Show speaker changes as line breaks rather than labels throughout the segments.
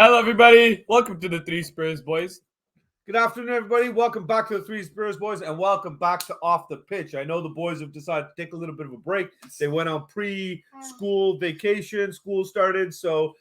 Hello, everybody. Welcome to the Three Spurs Boys.
Good afternoon, everybody. Welcome back to the Three Spurs Boys, and welcome back to Off the Pitch. I know the boys have decided to take a little bit of a break. They went on pre-school vacation. School started, so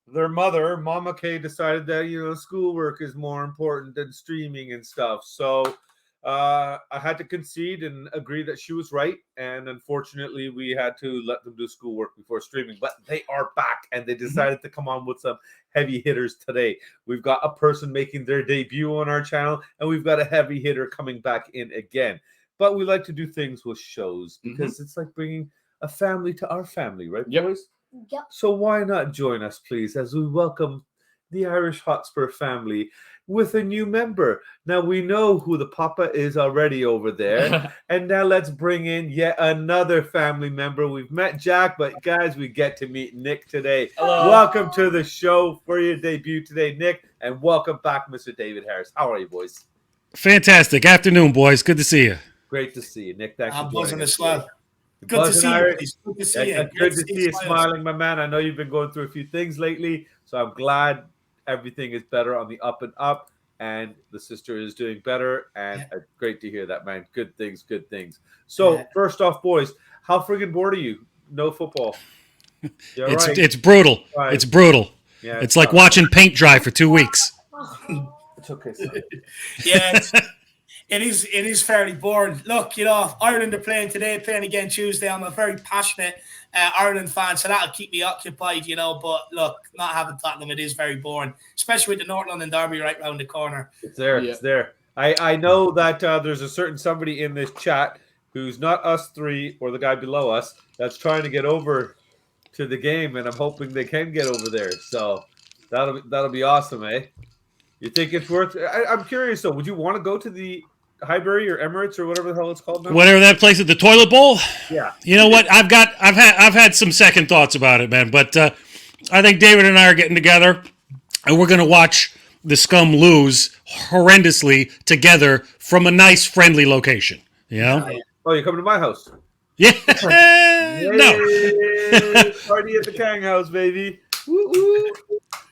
their mother, Mama K, decided that, schoolwork is more important than streaming and stuff. So I had to concede and agree that she was right. And unfortunately, we had to let them do schoolwork before streaming. But they are back, and they decided to come on with some heavy hitters today. We've got a person making their debut on our channel, and we've got a heavy hitter coming back in again. But we like to do things with shows because it's like bringing a family to our family, right, boys?
Yep.
So why not join us, please, as we welcome the Irish Hotspur family with a new member. Now, we know who the papa is already over there. And now let's bring in yet another family member. We've met Jack, but guys, we get to meet Nick today.
Hello.
Welcome to the show for your debut today, Nick. And welcome back, Mr. David Harris. How are you, boys?
Fantastic. Afternoon, boys. Good to see you.
Great to see you, Nick. Thanks
I'm
for joining
buzzing
us.
as well.
You're
Good to
buzzing,
see you.
Irish.
Please. Good to see you.
Good to see you smiling, my man. I know you've been going through a few things lately, so I'm glad everything is better on the up and up, and the sister is doing better, and great to hear that, man. Good things, good things. So first off, boys, how friggin' bored are you? No football.
It's brutal.
Right.
It's brutal.
Yeah,
it's like watching paint dry for 2 weeks.
It's okay, son.
Yeah, it is fairly boring. Look, Ireland are playing today, playing again Tuesday. I'm a very passionate Ireland fan, so that'll keep me occupied, But look, not having Tottenham, it is very boring, especially with the North London derby right round the corner.
It's there. Yeah. It's there. I know that there's a certain somebody in this chat who's not us three or the guy below us that's trying to get over to the game, and I'm hoping they can get over there. So that'll be awesome, eh? You think it's worth? I'm curious though. Would you want to go to the Highbury or Emirates or whatever the hell it's called now?
Whatever that place at the toilet bowl.
Yeah.
You know what? I've had some second thoughts about it, man. But I think David and I are getting together, and we're gonna watch the scum lose horrendously together from a nice, friendly location.
Oh, you're coming to my house?
Yeah. No.
Party at the Kang house, baby. Woo-woo.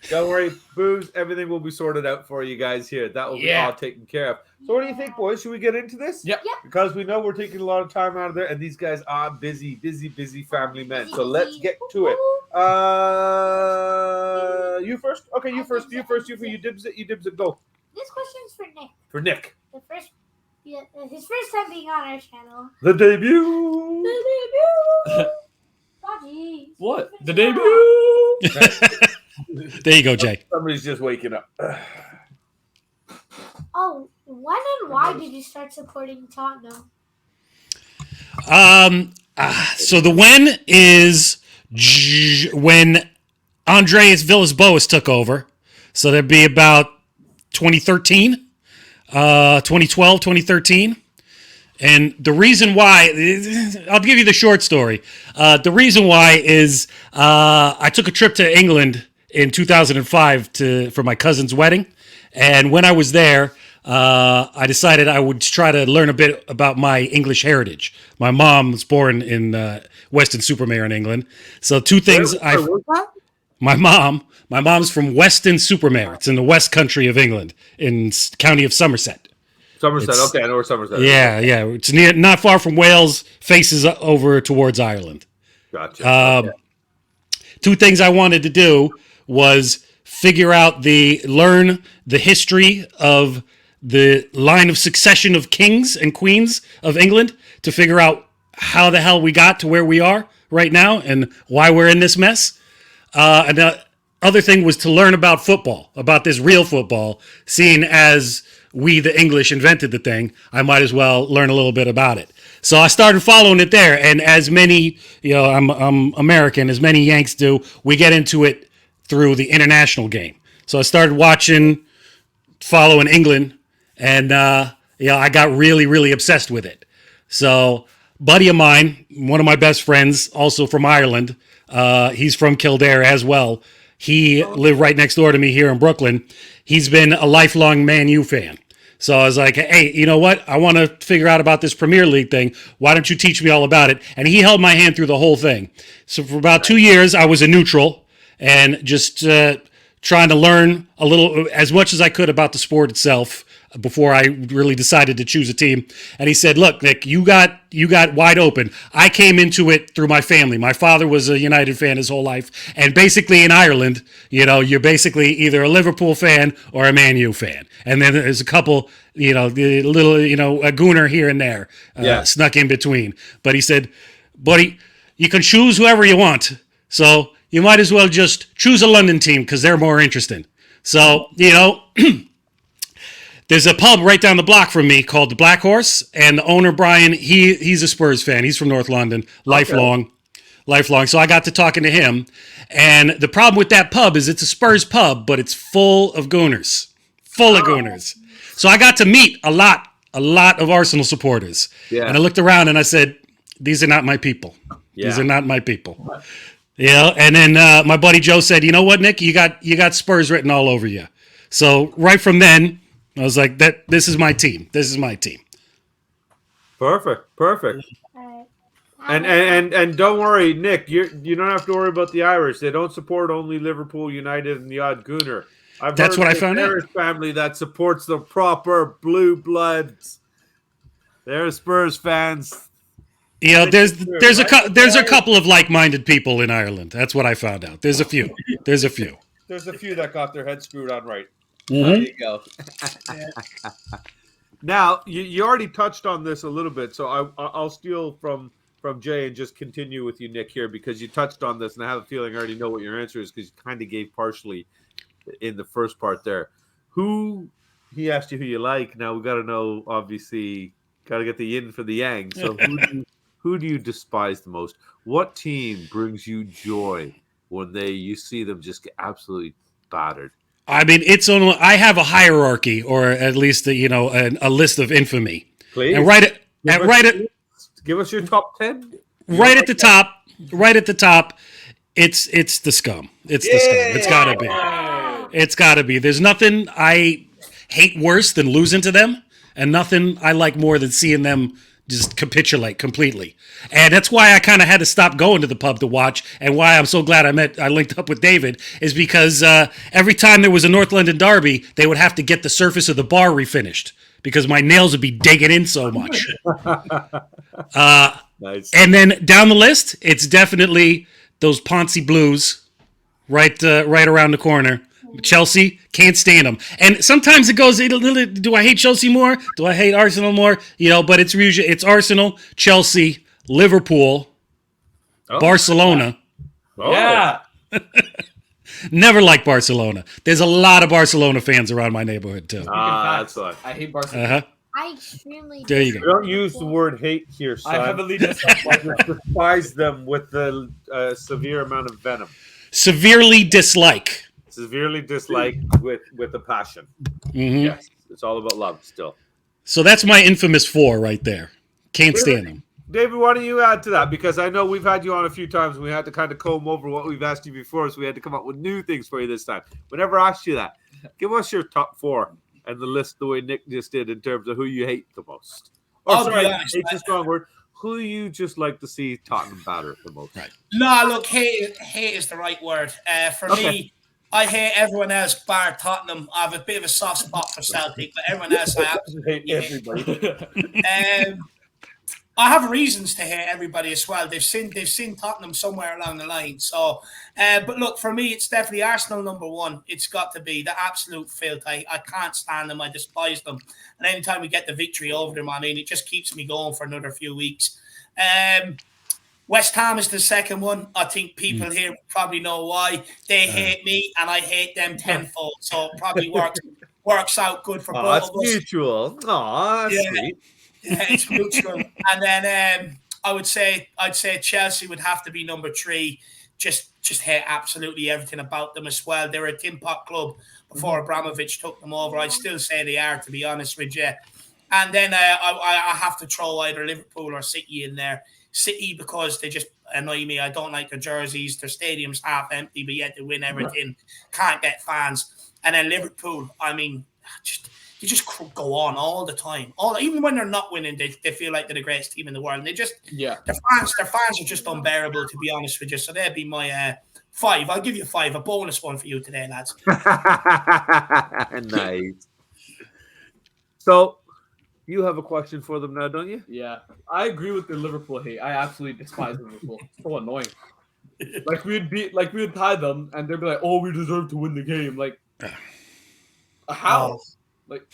Don't worry, booze. Everything will be sorted out for you guys here. That will be all taken care of. So, what do you think, boys? Should we get into this?
Yep.
Because we know we're taking a lot of time out of there, and these guys are busy family men. So let's get to it. You first. Okay, you first. You first. You dibs it. You dibs it. Go.
This question's for Nick.
For Nick.
His first time being on our channel.
The debut.
Oh, geez.
What? The debut?
There you go, Jay.
Somebody's just waking up.
Oh, when and why did you start supporting Tottenham?
So the when is when Andreas Villas-Boas took over. So that'd be about 2013, 2012, 2013. And the reason why, I'll give you the short story. The reason why is I took a trip to England in 2005 for my cousin's wedding. And when I was there, I decided I would try to learn a bit about my English heritage. My mom was born in Weston-super-Mare in England. So two things. My mom's from Weston-super-Mare. It's in the West Country of England, in county of Somerset.
Somerset, okay, I know where Somerset is.
Yeah. It's not far from Wales, faces over towards Ireland.
Gotcha. Okay.
Two things I wanted to do was learn the history of the line of succession of kings and queens of England to figure out how the hell we got to where we are right now and why we're in this mess. And the other thing was to learn about football, about this real football, seeing as we, the English, invented the thing, I might as well learn a little bit about it. So I started following it there, and as many, I'm American, as many Yanks do, we get into it through the international game. So I started following England, and I got really, really obsessed with it. So buddy of mine, one of my best friends, also from Ireland, he's from Kildare as well. He lived right next door to me here in Brooklyn. He's been a lifelong Man U fan. So I was like, hey, you know what? I want to figure out about this Premier League thing. Why don't you teach me all about it? And he held my hand through the whole thing. So for about 2 years, I was a neutral and just trying to learn a little, as much as I could about the sport itself before I really decided to choose a team. And he said, "Look, Nick, you got wide open. I came into it through my family. My father was a United fan his whole life, and basically in Ireland, you're basically either a Liverpool fan or a Man U fan. And then there's a couple, the little, a gooner here and there, snuck in between. But he said, buddy, you can choose whoever you want. So you might as well just choose a London team because they're more interesting. So, there's a pub right down the block from me called the Black Horse, and the owner, Brian, he's a Spurs fan. He's from North London, lifelong. So I got to talking to him, and the problem with that pub is it's a Spurs pub, but it's full of gooners. So I got to meet a lot of Arsenal supporters. Yeah. And I looked around and I said, these are not my people. Yeah. These are not my people. And then my buddy Joe said, you know what, Nick, you got Spurs written all over you. So right from then, I was like, this is my team.
Perfect. And don't worry, Nick, you don't have to worry about the Irish. They don't support only Liverpool, United, and the odd gooner.
That's what I found out.
Irish family that supports the proper blue bloods. They're Spurs fans.
There's a couple of like-minded people in Ireland. That's what I found out. There's a few. There's a few
that got their head screwed on right.
Mm-hmm.
There you go. Now, you already touched on this a little bit, so I'll steal from Jay and just continue with you, Nick, here, because you touched on this, and I have a feeling I already know what your answer is because you kind of gave partially in the first part there. He asked you who you like. Now, we got to know, obviously, got to get the yin for the yang. So who do you despise the most? What team brings you joy when you see them just get absolutely battered?
I mean, I have a hierarchy, or at least a list of infamy.
Please.
And
give us your top 10.
Right at the top, it's the scum. It's the scum. It's gotta be. It's gotta be. There's nothing I hate worse than losing to them, and nothing I like more than seeing them just capitulate completely. And that's why I kind of had to stop going to the pub to watch, and why I'm so glad I linked up with David, is because every time there was a North London derby, they would have to get the surface of the bar refinished because my nails would be digging in so much.
Nice.
And then down the list, it's definitely those Ponzi Blues right around the corner. Chelsea, can't stand them. And sometimes it goes, do I hate Chelsea more? Do I hate Arsenal more? But it's Arsenal, Chelsea, Liverpool, Barcelona.
Yeah.
Never liked Barcelona. There's a lot of Barcelona fans around my neighborhood, too.
That's why.
I hate Barcelona.
Uh-huh.
I extremely
There you go.
We don't use the word hate here, son.
I heavily
despise them with the severe amount of venom.
Severely dislike.
Severely dislike with a passion.
Mm-hmm.
Yes, it's all about love still.
So that's my infamous 4 right there. Can't stand them.
David, why don't you add to that? Because I know we've had you on a few times and we had to kind of comb over what we've asked you before, so we had to come up with new things for you this time. We never asked you that. Give us your top 4 and the list the way Nick just did in terms of who you hate the most. Hate's a strong word. Who you just like to see Tottenham batter the most?
Right.
No, look, hate is the right word. For me, I hate everyone else bar Tottenham. I have a bit of a soft spot for Celtic, but everyone else I absolutely hate everybody. I have reasons to hate everybody as well. They've seen Tottenham somewhere along the line. So, but look, for me, it's definitely Arsenal number 1. It's got to be the absolute filth. I can't stand them. I despise them. And anytime we get the victory over them, I mean, it just keeps me going for another few weeks. West Ham is the second one. I think people here probably know why. They hate me and I hate them tenfold. So it probably works out good for both of us.
That's mutual. That's sweet.
Yeah, it's mutual. And then I'd say Chelsea would have to be number 3. Just hate absolutely everything about them as well. They were a tin pot club before Abramovich took them over. I'd still say they are, to be honest with you. And then I have to throw either Liverpool or City in there. City, because they just annoy me. I don't like their jerseys. Their stadium's half empty, but yet they win everything. Can't get fans. And then Liverpool, I mean, they just go on all the time. Even when they're not winning, they feel like they're the greatest team in the world. And their fans are just unbearable, to be honest with you. So they'd be my 5. I'll give you 5. A bonus one for you today, lads.
Nice. So, you have a question for them now, don't you?
Yeah, I agree with the Liverpool hate. I absolutely despise Liverpool. So annoying. Like we would tie them, and they'd be like, "Oh, we deserve to win the game." Like, how? Like,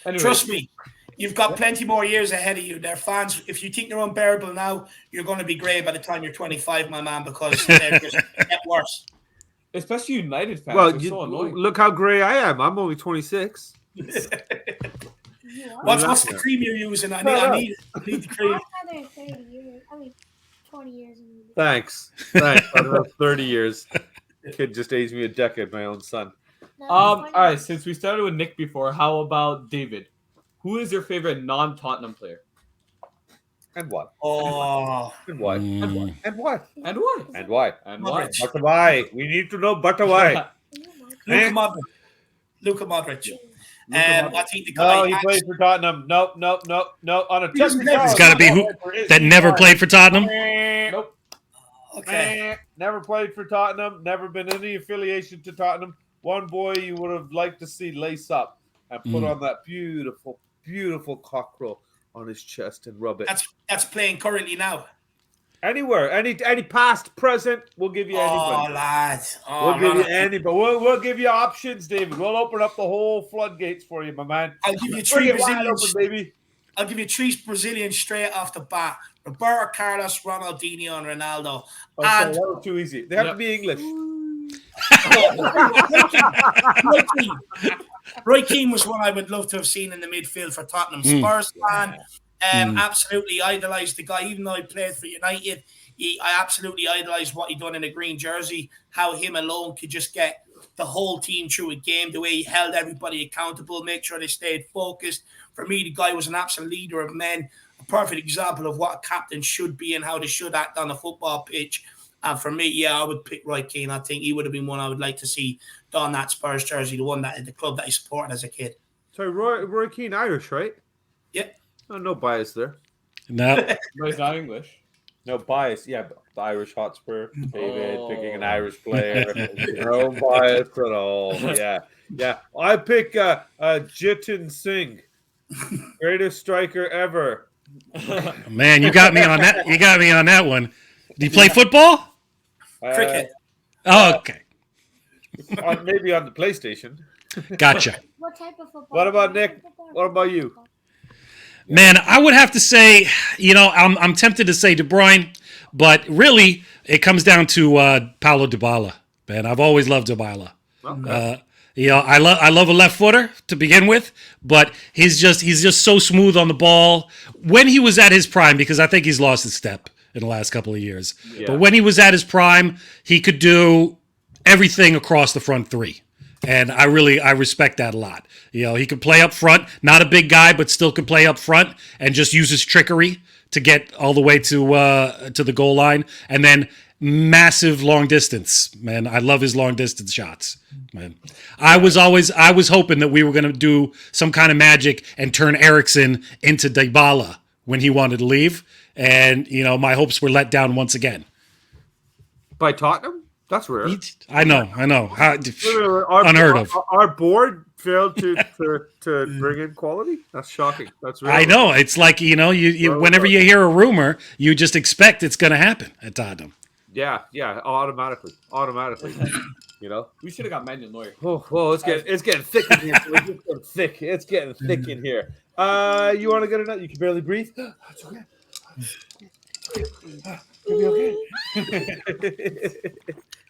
anyway.
Trust me, you've got plenty more years ahead of you. Their fans, if you think they're unbearable now, you're going to be grey by the time you're 25, my man, because they're just get worse.
Especially United fans.
Well,
They're so annoying.
look how grey I am. I'm only 26.
What's the cream you're using? I need the cream.
I've had 30 years. 20 years.
Thanks. I have 30 years. Kid just aged me a decade, my own son.
No,
All
20
right.
years.
Since we started with Nick before, how about David? Who is your favorite non-Tottenham player?
And what?
Oh,
And what? And what?
And why?
And why?
And why?
But why? We need to know but why.
Luka Modric. I think the
No,
guy.
he played for Tottenham. Nope. On a
He's
technical,
never-
It's got to be who that never played for Tottenham.
Nope.
Okay.
Never played for Tottenham. Never been any affiliation to Tottenham. One boy you would have liked to see lace up and put on that beautiful, beautiful cockerel on his chest and rub it.
That's playing currently now.
Anywhere, any past, present, we'll give you
Oh,
anybody.
lads.
We'll give you anybody. We'll give you options, David. We'll open up the whole floodgates for you, my man.
I'll give you
Bring
3
it wide
Brazilians.
open, baby.
I'll give you 3 Brazilians straight off the bat: Roberto Carlos, Ronaldinho, and Ronaldo.
Okay,
And
that was too easy. They have to be English.
Roy Keane was one I would love to have seen in the midfield for Tottenham. Spurs fan. Absolutely idolised the guy, even though he played for United. I absolutely idolised what he done in a green jersey, how him alone could just get the whole team through a game, the way he held everybody accountable, make sure they stayed focused. For me, the guy was an absolute leader of men, a perfect example of what a captain should be and how they should act on a football pitch. And for me, I would pick Roy Keane. I think he would have been one I would like to see don that Spurs jersey, the club that I supported as a kid.
Sorry, Roy Keane, Irish, right?
Yeah.
Oh, no bias there.
No.
But he's not English.
No bias. Yeah, but the Irish Hotspur, David picking an Irish player. No bias at all. Yeah. I pick Jitin Singh, greatest striker ever.
Man, you got me on that. You got me on that one. Do you play football?
Cricket.
Oh, okay.
Maybe on the PlayStation.
Gotcha.
What type of football?
What about Nick? What about you?
Man, I would have to say, I'm tempted to say De Bruyne, but really it comes down to Paulo Dybala. Man, I've always loved Dybala.
Okay.
I love a left footer to begin with, but he's just so smooth on the ball. When he was at his prime, because I think he's lost his step in the last couple of years.
Yeah.
But when he was at his prime, he could do everything across the front three. And I respect that a lot. He could play up front, not a big guy, but still could play up front and just use his trickery to get all the way to the goal line. And then massive long distance, man. I love his long distance shots, man. I was hoping that we were going to do some kind of magic and turn Eriksen into Dybala when he wanted to leave. And, my hopes were let down once again.
By Tottenham? That's rare.
I know. Unheard of.
Our board failed to bring in quality. That's shocking. That's rare.
I know. It's like, you whenever you hear a rumor, you just expect it's going to happen at Tottenham.
Yeah, automatically.
We should have got Manuel Neuer.
Oh, it's getting thick in here. It's getting thick in here. You want to get another? You can barely breathe. It's okay. You'll be okay.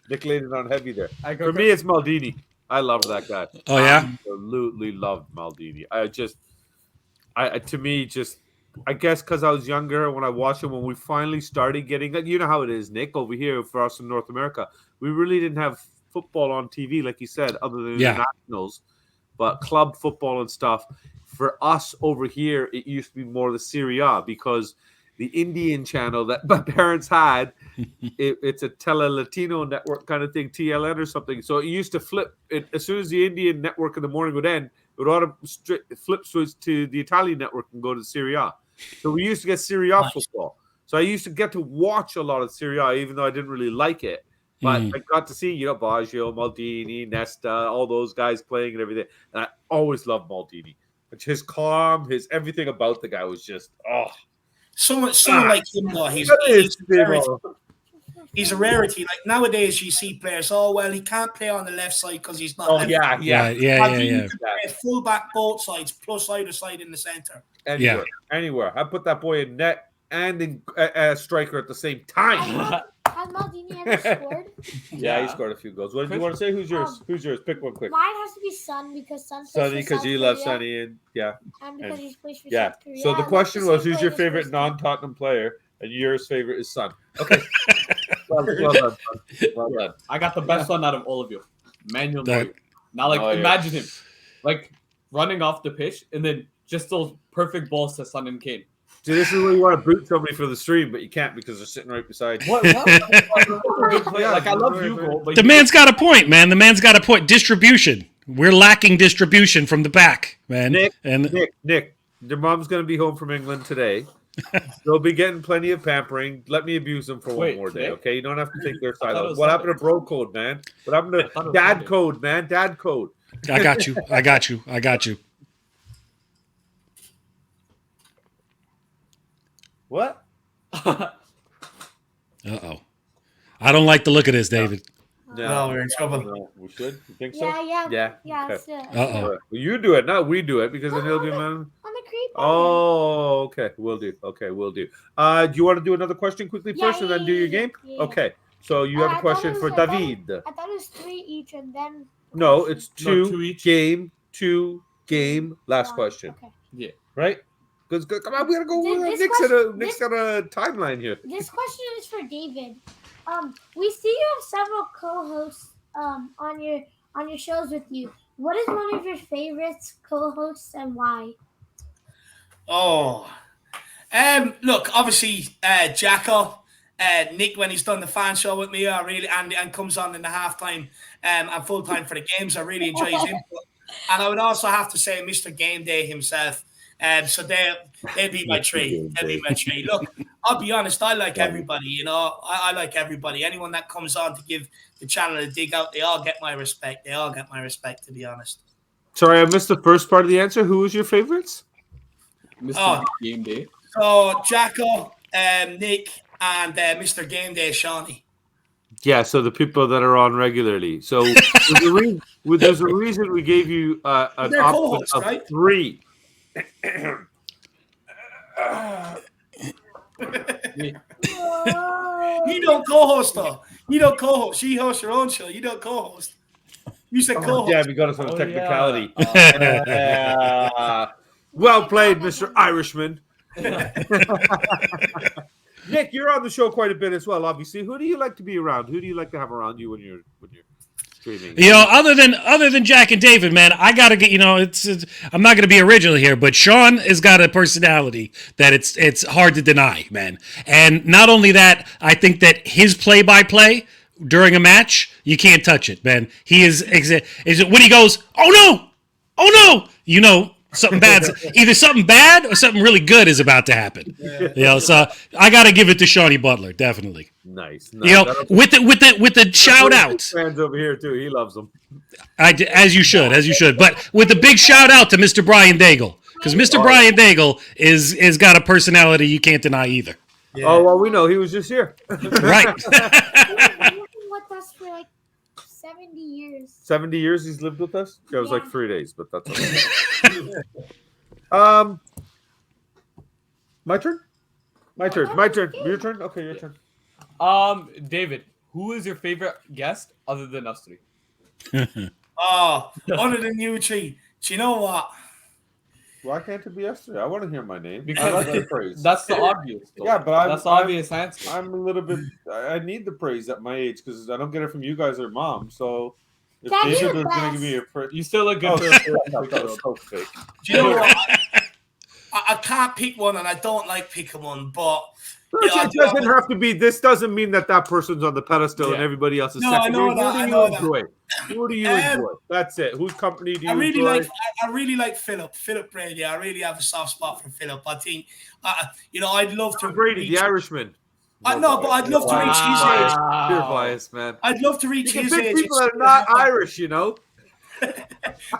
Nick laid it on heavy there. For me, it's Maldini. I love that guy.
Oh, yeah?
Absolutely loved Maldini. I guess because I was younger when I watched him, when we finally started getting that. You know how it is, Nick, over here for us in North America. We really didn't have football on TV, like you said, other than internationals, but club football and stuff. For us over here, it used to be more the Serie A because the Indian channel that my parents had, it's a Tele Latino network kind of thing, TLN or something. So it used to flip. As soon as the Indian network in the morning would end, it would flip switch to the Italian network and go to Serie A. So we used to get Serie A football. So I used to get to watch a lot of Serie A, even though I didn't really like it. But I got to see, Baggio, Maldini, Nesta, all those guys playing and everything. And I always loved Maldini. His calm, his everything about the guy was just,
Someone like him, though, he's a rarity. Like nowadays, you see players, he can't play on the left side because he's not.
Yeah.
Full back both sides, plus either side in the center.
Anywhere. I put that boy in net and in striker at the same time.
Has Maldini ever scored?
Yeah, he scored a few goals. What do you want to say? Who's yours? Pick one quick.
Mine has to be Son because
Sonny, because you love Sonny, and
because he plays for
South Korea. So the question was, who's your favorite non-Tottenham player? And yours favorite is Son. Okay. well done. Well done.
I got the best one out of all of you. Manuel Neuer. Now, imagine him, running off the pitch and then just those perfect balls to Son and Kane.
See, this is where you want to boot somebody for the stream, but you can't because they're sitting right beside you.
What? I love Hugo. But
the man's got a point, man. The man's got a point. Distribution. We're lacking distribution from the back, man.
Nick, your mom's going to be home from England today. They'll be getting plenty of pampering. Let me abuse them for one more day, okay? You don't have to take their side. What happened to bro code, man? What happened to dad code, man? Dad code.
I got you.
What?
Uh-oh. I don't like the look of this, David.
No, we're in trouble.
No, we should? You think so?
Yeah.
Okay.
Uh-oh.
Well, you do it, not we do it, because then he'll be man.
On the creep.
Oh, okay. We'll do. Do you want to do another question quickly first and then do your game?
Yeah.
Okay. So you have a question for David.
I thought it was 3 each and then...
No, it's 2
2 each.
game, last question.
Okay.
Yeah.
Right? Because come on, we gotta go. Nick's got a timeline here.
This question is for David. We see you have several co-hosts on your shows with you. What is one of your favorites co-hosts and why?
Look, obviously, Jacko, Nick, when he's done the fan show with me, and comes on in the halftime and full time for the games, I really enjoy his input. And I would also have to say Mr. Game Day himself. So they'd be my three. Look, I'll be honest, I like everybody, I like everybody. Anyone that comes on to give the channel a dig out, they all get my respect. To be honest.
Sorry, I missed the first part of the answer. Who was your favorites?
Mr. Game Day.
So Jacko, Nick, and Mr. Game Day, Shawnee.
Yeah, so the people that are on regularly. So there's a reason we gave you an option of right? 3.
You don't co-host though. You don't co-host. She hosts your own show. You don't co-host. You said co-host.
Yeah, we got us on a technicality. Well played, Mr. Irishman. Nick, you're on the show quite a bit as well, obviously. Who do you like to be around? Who do you like to have around you when you're streaming?
Other than Jack and David, man, I gotta get. I'm not gonna be original here, but Sean has got a personality that it's hard to deny, man. And not only that, I think that his play-by-play during a match, you can't touch it, man. He is when he goes, oh no, something bad, either something bad or something really good is about to happen. So I got to give it to Shawnee Butler, definitely.
Nice.
With the shout out.
Fans over here too, he loves them.
As you should. But with a big shout out to Mr. Brian Daigle, because Mr. Brian Daigle is got a personality you can't deny either.
Yeah. Oh well, we know he was just here.
Right.
He's been with us for like 70 years.
70 years he's lived with us? It was like 3 days, but that's okay. My turn? My turn. Your turn? Okay, your turn.
David, who is your favorite guest other than us three?
Other than you three. Do you know what?
Why can't it be us three? I want to hear my name.
Because
I like the praise.
That's the obvious. Though.
Yeah, but
that's the obvious answer.
I'm a little bit. I need the praise at my age because I don't get it from you guys or mom. So if David was going to give me a praise,
you still look good.
That was so fake.
Do you know what? I can't pick one, and I don't like picking one, but.
It doesn't have to be. This doesn't mean that person's on the pedestal and everybody else is secondary. Who do you enjoy? That's it. Whose company do you enjoy?
I really like Philip Brady. I really have a soft spot for Philip. I think, I'd love to.
Brady, the Irishman.
I know, but I'd love to reach his age.
Pure bias, man.
I'd love to reach
You can
his
pick
age.
people that are not Irish, you know.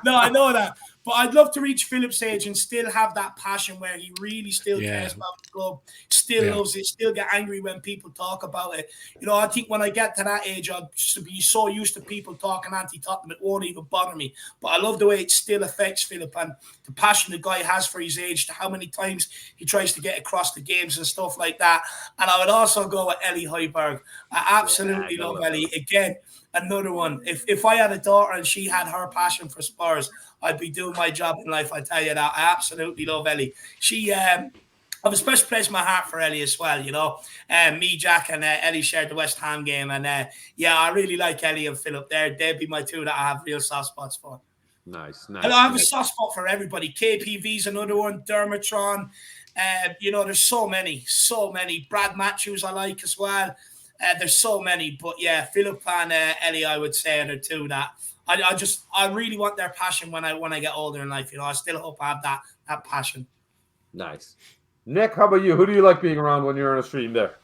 No, I know that. But I'd love to reach Philip's age and still have that passion where he really still cares about the club, still loves it, still get angry when people talk about it. You know, I think when I get to that age, I'll be so used to people talking anti-Tottenham, it won't even bother me. But I love the way it still affects Philip and the passion the guy has for his age, to how many times he tries to get across the games and stuff like that. And I would also go with Ellie Højbjerg. I absolutely love Ellie. Again, another one. If I had a daughter and she had her passion for Spurs, I'd be doing my job in life. I tell you that. I absolutely love Ellie. She, I have a special place in my heart for Ellie as well. You know, me, Jack, and Ellie shared the West Ham game, and yeah, I really like Ellie and Philip. They'd be my two that I have real soft spots for.
Nice.
And I have a soft spot for everybody. KPV's another one. Dermotron. You know, there's so many. Brad Matthews I like as well. There's so many, but yeah, Philip and Ellie, I would say, are the two that I really want their passion when I get older in life. You know, I still hope I have that passion.
Nice. Nick, how about you? Who do you like being around when you're on a stream there?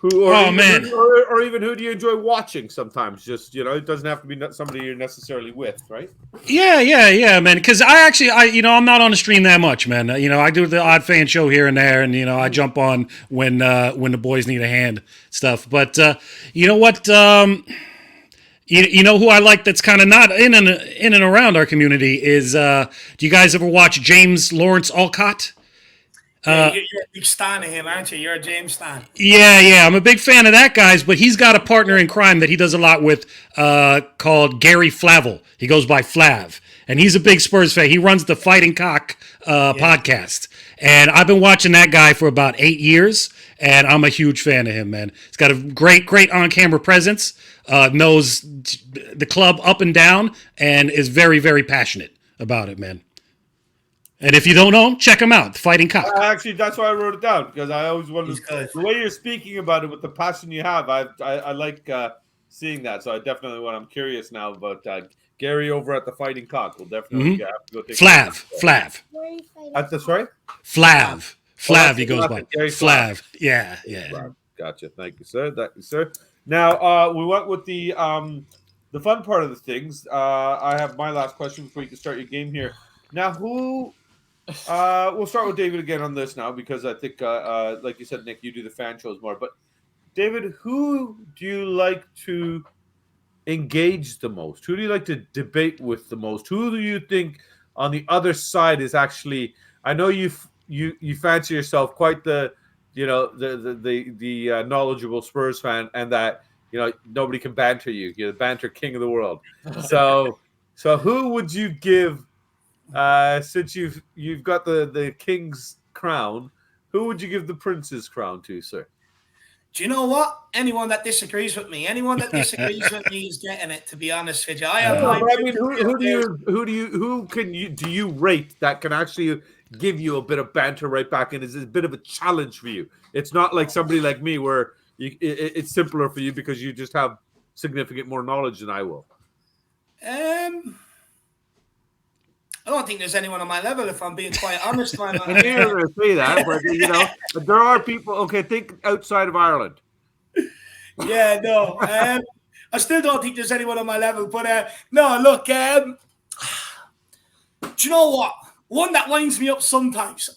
Or even who do you enjoy watching sometimes? Just, you know, it doesn't have to be somebody you're necessarily with, right?
Yeah, man. Because I'm not on the stream that much, man. You know, I do the odd fan show here and there, and you know, I jump on when the boys need a hand stuff. But you know what? You know who I like that's kind of not in and around our community is. Do you guys ever watch James Lawrence Alcott?
You're a big stan of him, aren't you? You're a James stan.
Yeah. I'm a big fan of that guy's, but he's got a partner in crime that he does a lot with called Gary Flavel. He goes by Flav, and he's a big Spurs fan. He runs the Fighting Cock podcast, and I've been watching that guy for about 8 years, and I'm a huge fan of him, man. He's got a great on-camera presence, knows the club up and down, and is very, very passionate about it, man. And if you don't know, check him out, Fighting Cock.
Actually, that's why I wrote it down, because I always wondered the way you're speaking about it with the passion you have. I like seeing that, so I definitely I'm curious now about Gary over at the Fighting Cock. We'll definitely have to go take
Flav.
At the sorry?
Flav, he goes by. Flav. Yeah.
Flav. Gotcha. Thank you, sir. Now we went with the fun part of the things. I have my last question before you can start your game here. Now, who? We'll start with David again on this now, because I think, like you said, Nick, you do the fan shows more. But David, who do you like to engage the most? Who do you like to debate with the most? Who do you think on the other side is actually? I know you fancy yourself quite the knowledgeable Spurs fan, and that nobody can banter you. You're the banter king of the world. So who would you give? Since you've got the king's crown, who would you give the prince's crown to, sir?
Do you know what? Anyone that disagrees with me is getting it. To be honest with you,
do you rate that can actually give you a bit of banter right back, and is a bit of a challenge for you? It's not like somebody like me where it's simpler for you because you just have significant more knowledge than I will.
I don't think there's anyone on my level, if I'm being quite honest.
I hear her say that, but there are people. Okay, think outside of Ireland.
Yeah, no. I still don't think there's anyone on my level, but no. Look, do you know what? One that winds me up sometimes,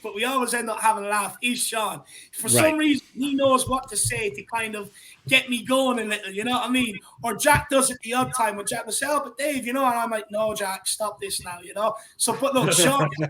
but we always end up having a laugh is Sean. For some reason, he knows what to say to kind of get me going a little, you know what I mean? Or Jack does it the odd time when Jack will say, "Oh, but Dave, and I'm like, no, Jack, stop this now, So, but look, Sean, I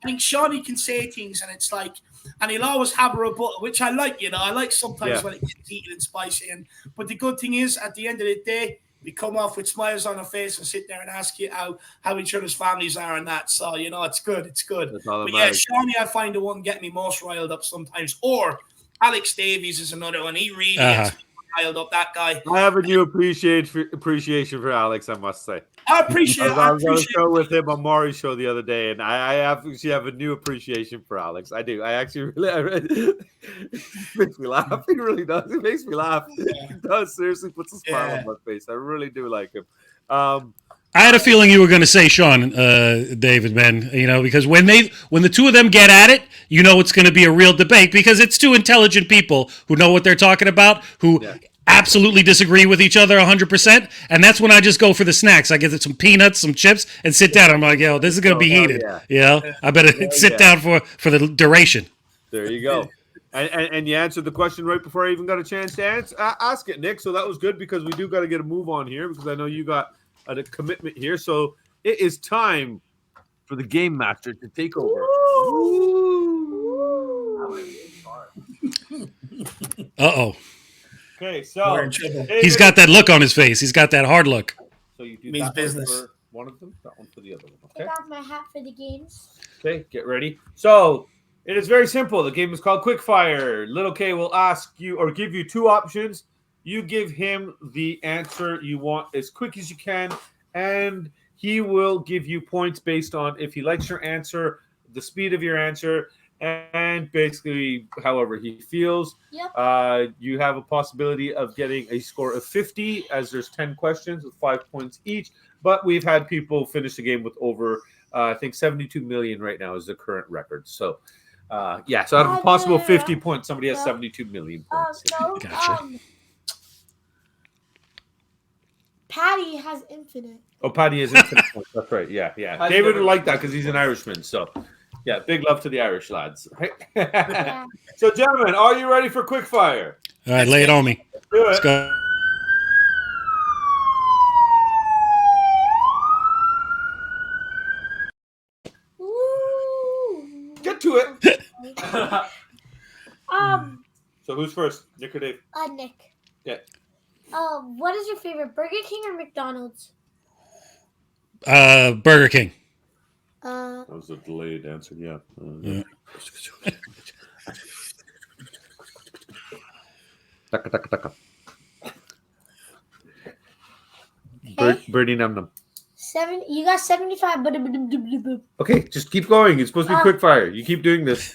think Sean can say things, and it's like, and he'll always have a rebuttal, which I like, I like sometimes when it gets heated and spicy. But the good thing is, at the end of the day, we come off with smiles on our face and sit there and ask you how each other's families are and that. So, it's good. It's good. But yeah, Shawnee, I find the one getting me most riled up sometimes. Or Alex Davies is another one. He really gets me riled up, that guy.
I have a new appreciation for Alex, I must say.
I appreciate it.
I was on a show with him on Maury's show the other day, and I actually have a new appreciation for Alex. I do. I actually really it makes me laugh. He really does. It makes me laugh. Yeah. He does. Seriously puts a smile on my face. I really do like him.
I had a feeling you were going to say Sean, David, man. You know, because when the two of them get at it, you know it's going to be a real debate because it's two intelligent people who know what they're talking about, who absolutely disagree with each other 100%. And that's when I just go for the snacks. I get some peanuts, some chips, and sit down. I'm like, yo, this is going to be heated. You know, I better sit down for the duration.
There you go. And you answered the question right before I even got a chance to ask it, Nick. So that was good because we do got to get a move on here because I know you got a commitment here. So it is time for the game master to take over.
Uh-oh.
Okay, so
he's got that look on his face. He's got that hard look.
So you do
means
that
business.
one for one of them, that one for the other one. Okay.
Take off my hat for the games.
Okay, get ready. So it is very simple. The game is called Quickfire. Little K will ask you or give you two options. You give him the answer you want as quick as you can, and he will give you points based on if he likes your answer, the speed of your answer, and basically however he feels.
Yep.
You have a possibility of getting a score of 50 as there's 10 questions with 5 points each. But we've had people finish the game with over, I think, 72 million right now is the current record. So, so out of a possible 50 points, somebody has 72 million points.
Gotcha.
Patty has infinite.
Oh, Paddy is infinite points. That's right. Yeah. David would like that because he's an Irishman. So, yeah, big love to the Irish lads. So, gentlemen, are you ready for Quickfire?
All right, lay it on me.
Do
Let's
it.
go.
Woo!
Get to it. So, who's first? Nick or Dave?
Nick.
Yeah.
What is your favorite, Burger King or McDonald's?
Burger King.
That was a delayed answer. Yeah. Taka, taka, taka. Birdie num num.
You got 75.
Okay, just keep going. It's supposed to be quick fire. You keep doing this.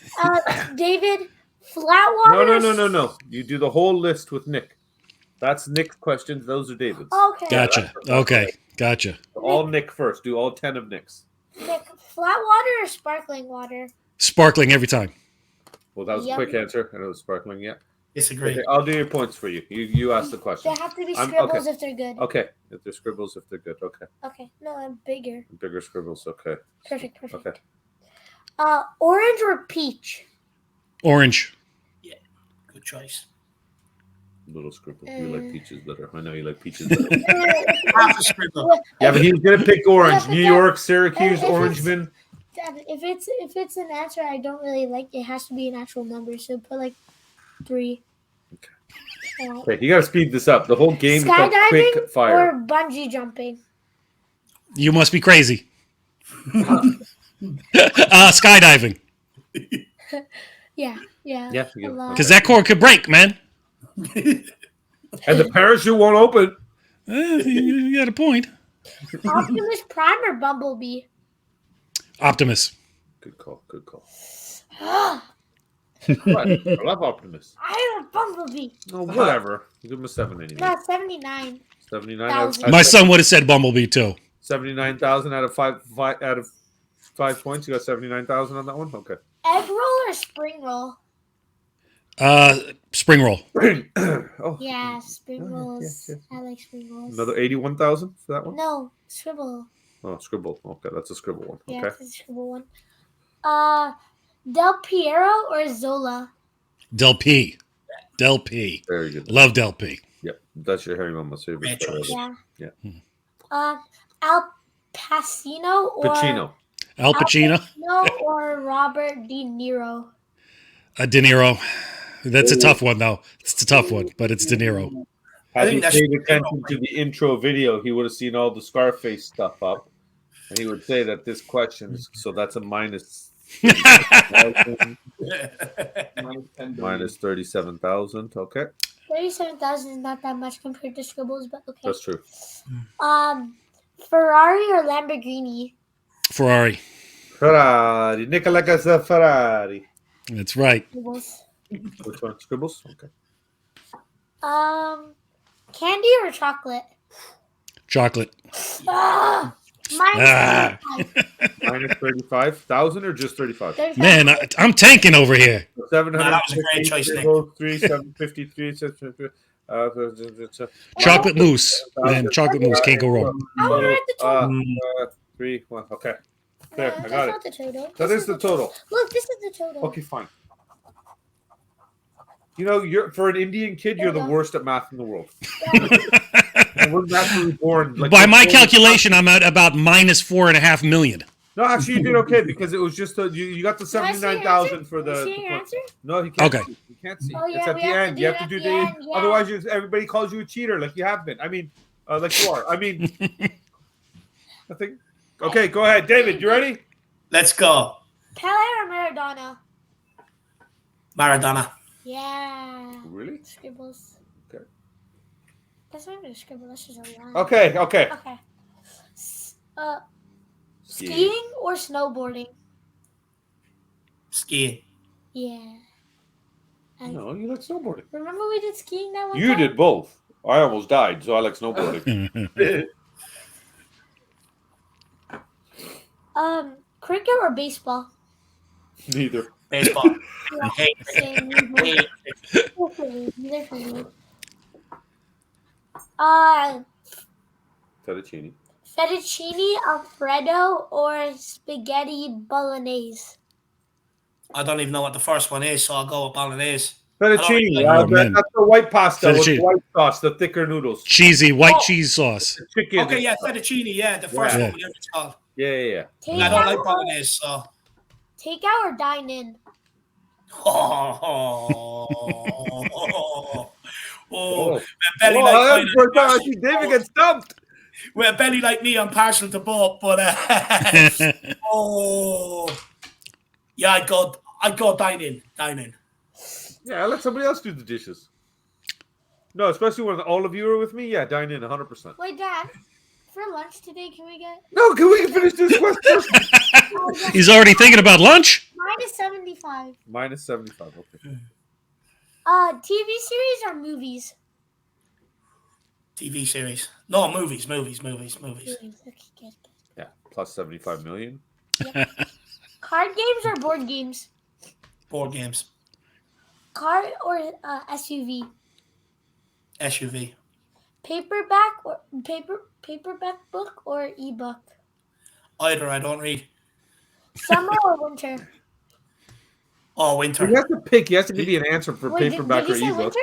David, Flatwater.
No. You do the whole list with Nick. That's Nick's questions. Those are David's.
Okay.
Gotcha. Okay, gotcha.
All Nick first. Do all 10 of Nick's.
Nick, flat water or sparkling water?
Sparkling every time.
Well, that was a quick answer. I know it was sparkling. Yeah.
Disagree.
Okay, I'll do your points for you. You asked the question.
They have to be scribbles if they're good.
Okay. If they're scribbles, if they're good. Okay.
Okay. No, I'm bigger.
Bigger scribbles. Okay.
Perfect.
Okay.
Orange or peach?
Orange.
Yeah, good choice.
Little scribble. You like peaches better. I know you like peaches better.
Half a scribble.
Yeah, but he's gonna pick orange.
Yeah,
New York, Syracuse, Orangeman.
If it's an answer I don't really like, it has to be an actual number. So put like 3.
Okay, you gotta speed this up. The whole game is called
Skydiving
Quick Fire.
or bungee jumping?
You must be crazy. Skydiving.
Yeah.
Because that cord could break, man.
And the parachute won't open.
You got a point.
Optimus Prime or Bumblebee?
Optimus.
Good call.
I
What? I love Optimus.
love Bumblebee.
No, whatever. Give him a 7 anyway.
No, 79.
79.
My son would have said Bumblebee too.
79,000 out of 5 points. You got 79,000 on that one. Okay.
Egg roll or spring roll?
Spring roll.
Oh,
Yeah, spring rolls.
yes.
I like spring rolls.
another 81,000 for that one.
No, scribble.
Oh, scribble. Okay, that's a scribble one.
Yeah,
Okay.
it's a scribble one. Del Piero or Zola?
Del P.
Very good.
Love Del P.
Yep, that's your Harry Mama's favorite.
Great choice.
Yeah. Al Pacino or
Al Pacino.
or Robert De Niro?
De Niro. That's a tough one, though. It's a tough one, but it's De Niro.
Had
think
he
that's-
paid attention to the intro video, he would have seen all the Scarface stuff up, and he would say that this question, so that's a minus minus 37,000. Okay,
37,000 is not that much compared to scribbles, but okay.
that's true.
Ferrari or Lamborghini?
Ferrari.
Ferrari, Nicola Casa Ferrari.
That's right.
Scribbles.
Which one? Scribbles. Okay.
Candy or chocolate?
Chocolate.
Ah,
Ah.
Minus 35,000 or just 35?
Man, I'm tanking over here.
750.
No, that was a great choice, Nick.
3, 753, 753.
Chocolate mousse. Man, chocolate mousse can't go wrong.
I want to write the total.
3, 1. Okay. There, I got
That's
it.
not the total.
That is the total.
Look, this is the total.
Okay, fine. You know, you're for an Indian kid, you're the worst at math in the world. And we're naturally born. Like,
By my calculation, I'm at about minus 4.5 million.
No, actually, you did okay because it was just you got the
Can I see your
79,000
answer?
for
Can I
the.
see your answer?
No, he can't.
Okay.
See. You can't see.
Oh, yeah,
it's at
we
the
have to
end.
do
You
it
have to
at
do
the
the.
end, yeah.
Otherwise, everybody calls you a cheater, like you have been. I mean, like you are. I mean, I think. Okay, go ahead, David. You ready?
Let's go.
Pele or Maradona?
Maradona.
Yeah.
Really?
Scribbles.
Okay.
That's not even a scribble. That's just a line.
Okay.
Okay.
Skiing.
Skiing or snowboarding?
Skiing.
Yeah.
No, you like snowboarding.
Remember we did skiing that one
You
time?
did both. I almost died, so I like snowboarding.
Cricket or baseball?
Neither.
Baseball.
Yeah,
Hate
same.
Hate
Neither for me.
Fettuccine.
Fettuccine Alfredo or spaghetti bolognese?
I don't even know what the first one is, so I'll go with bolognese.
Fettuccine.
Oh, man.
That's the white pasta with
Fettuccine.
the white sauce, the thicker noodles.
Cheesy white
Oh.
cheese sauce.
Chicken.
Okay, yeah, fettuccine, yeah, the first
Yeah.
one, whatever it's called.
Yeah.
I don't like bolognese, so.
Takeout or dine in?
Oh,
Oh.
a belly
Well,
like
that's
mine,
the first time I see David get stumped.
with a belly like me, I'm partial to both, but oh, yeah, I'd go dine in.
Yeah, let somebody else do the dishes. No, especially when all of you are with me. Yeah, dine in 100%.
Wait, Dad, for lunch today, can we get
No, can we finish this question?
He's already thinking about lunch?
minus 75?
Minus 75. Okay.
TV series or movies?
TV series, no movies.
Movies. Okay, good.
Yeah, plus 75 million.
Card games or board games?
Board games,
Car or SUV?
SUV,
Paperback or paperback book or ebook?
either. I don't read.
Summer or winter?
Oh,
He
winter,
has to pick. He has to give you an answer for
Wait,
paperback
did
or
he say
ebook.
winter?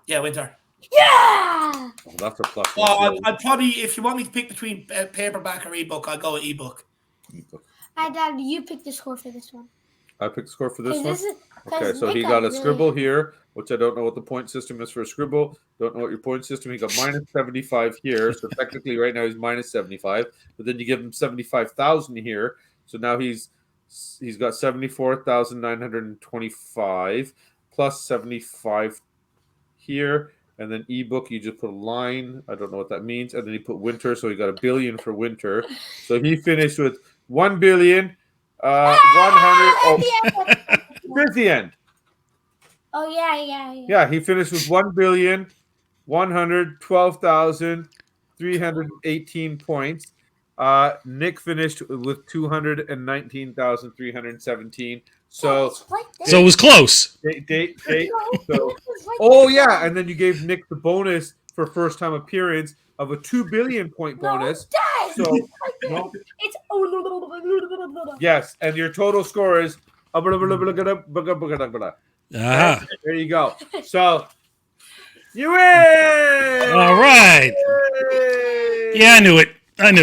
yeah, winter.
Yeah.
Well, that's a plus.
Oh, I'd probably, if you want me to pick between paperback or ebook, I'll go with ebook.
Ebook.
Dad, you pick the score for this one.
I picked the score for this
'Cause
one.
is- 'cause
Okay, so
Nick
he got a
really-
scribble here, which I don't know what the point system is for a scribble. Don't know what your point system. He got minus 75 here, so technically right now he's minus 75. But then you give him 75,000 here, so now he's got 74,925 plus 75 here, and then ebook you just put a line. I don't know what that means, and then he put winter, so he got $1 billion for winter. So he finished with 1 billion. 100. Oh, here's the end.
Oh yeah.
Yeah, he finished with 1,112,318 points. Nick finished with 219,317. So,
It's right there.
So it was close.
so,
It's right
oh
there.
yeah, and then you gave Nick the bonus for first time appearance of a 2 billion point
No,
bonus.
Dad,
So,
it's right there.
no,
It's
yes, and your total score is.
Ah.
There you go. So, you win!
All right.
Yay!
Yeah, I knew it.
Nick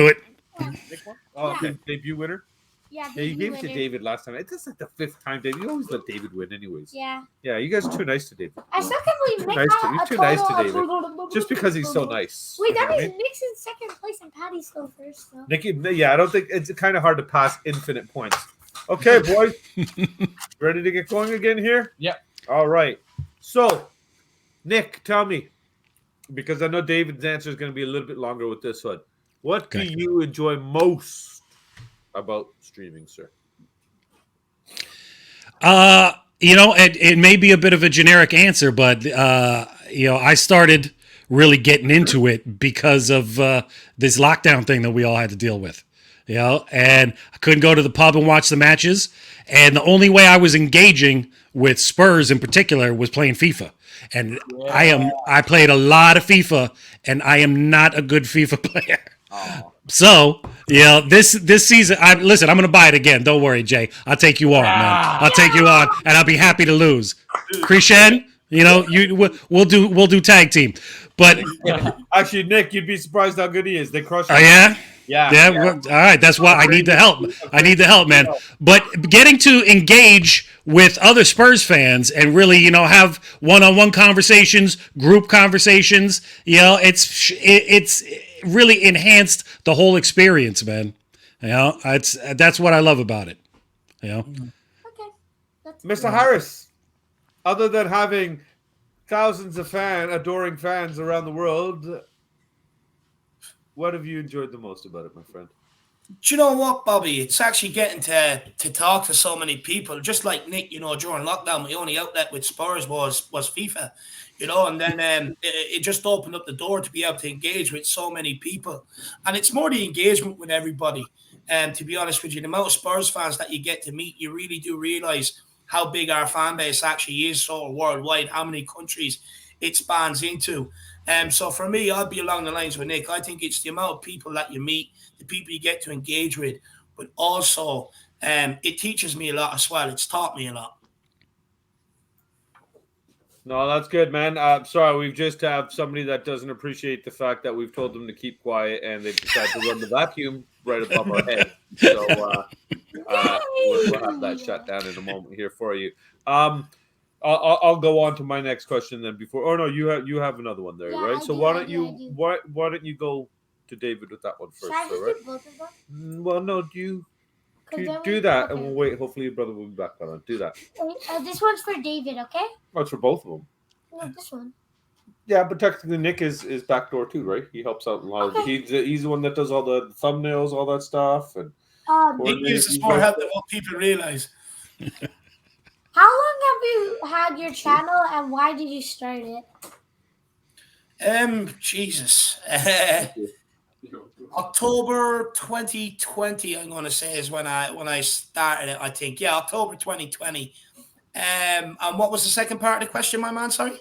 won? Oh, okay. Debut winner?
Yeah,
Yeah, you gave it to
winner.
David last time. It's just like the 5th time, David. You always let David win, anyways.
Yeah.
Yeah, you guys are too nice to David.
I still can't believe Nick
nice to-
got
you're
a
too nice to
total of-
Just because he's so nice.
Wait,
You know
that
what I
means
mean?
Nick's in second place and Patty's still first, though.
Nicky, yeah, I don't think it's kind of hard to pass infinite points. Okay, boys. Ready to get going again here?
Yep.
All right. So, Nick, tell me, because I know David's answer is going to be a little bit longer with this one. What do
Okay.
you enjoy most about streaming, sir?
It may be a bit of a generic answer, but I started really getting into it because of this lockdown thing that we all had to deal with. You know, and I couldn't go to the pub and watch the matches. And the only way I was engaging with Spurs in particular was playing FIFA. And I played a lot of FIFA, and I am not a good FIFA player.
Oh.
So, you know, this season, listen, I'm going to buy it again. Don't worry, Jay. I'll take you on, man. I'll take you on, and I'll be happy to lose. Krishan, you know, we'll do tag team. But
Actually, Nick, you'd be surprised how good he is. They crush him.
Oh yeah.
Yeah.
Well, all right. That's why I need the help. I need the help, man. But getting to engage with other Spurs fans and really, you know, have one-on-one conversations, group conversations, you know, it's really enhanced the whole experience, man. You know, that's what I love about it. You know.
Okay.
Mr. Harris, other than having thousands of adoring fans around the world, what have you enjoyed the most about it, my friend?
Do you know what, Bobby? It's actually getting to talk to so many people. Just like Nick, you know, during lockdown, my only outlet with Spurs was FIFA, you know, and then it just opened up the door to be able to engage with so many people. And it's more the engagement with everybody. And to be honest with you, the amount of Spurs fans that you get to meet, you really do realize how big our fan base actually is so worldwide, how many countries it spans into. So for me, I'd be along the lines with Nick. I think it's the amount of people that you meet, the people you get to engage with, but also it teaches me a lot as well. It's taught me a lot.
No, that's good, man. Sorry, we've just have somebody that doesn't appreciate the fact that we've told them to keep quiet and they've decided to run the vacuum right above our head. So we'll have that shut down in a moment here for you. I'll go on to my next question then. Before, oh no, you have another one there, right? So why don't you go to David with that one first?
Should I just
right?
do both of them?
Well, no, do that, and we'll wait. Hopefully, your brother will be back on. Do that.
This one's for David, okay?
Oh, it's for both of them.
No, this one.
Yeah, but technically, Nick is backdoor too, right? He helps out a lot.
Okay.
He's the one that does all the thumbnails, all that stuff, and
Nick gives us more help than what people realize.
How long have you had your channel, and why did you start it?
Jesus. October 2020, I'm going to say, is when I started it, I think. Yeah, October 2020. And what was the second part of the question, my man? Sorry?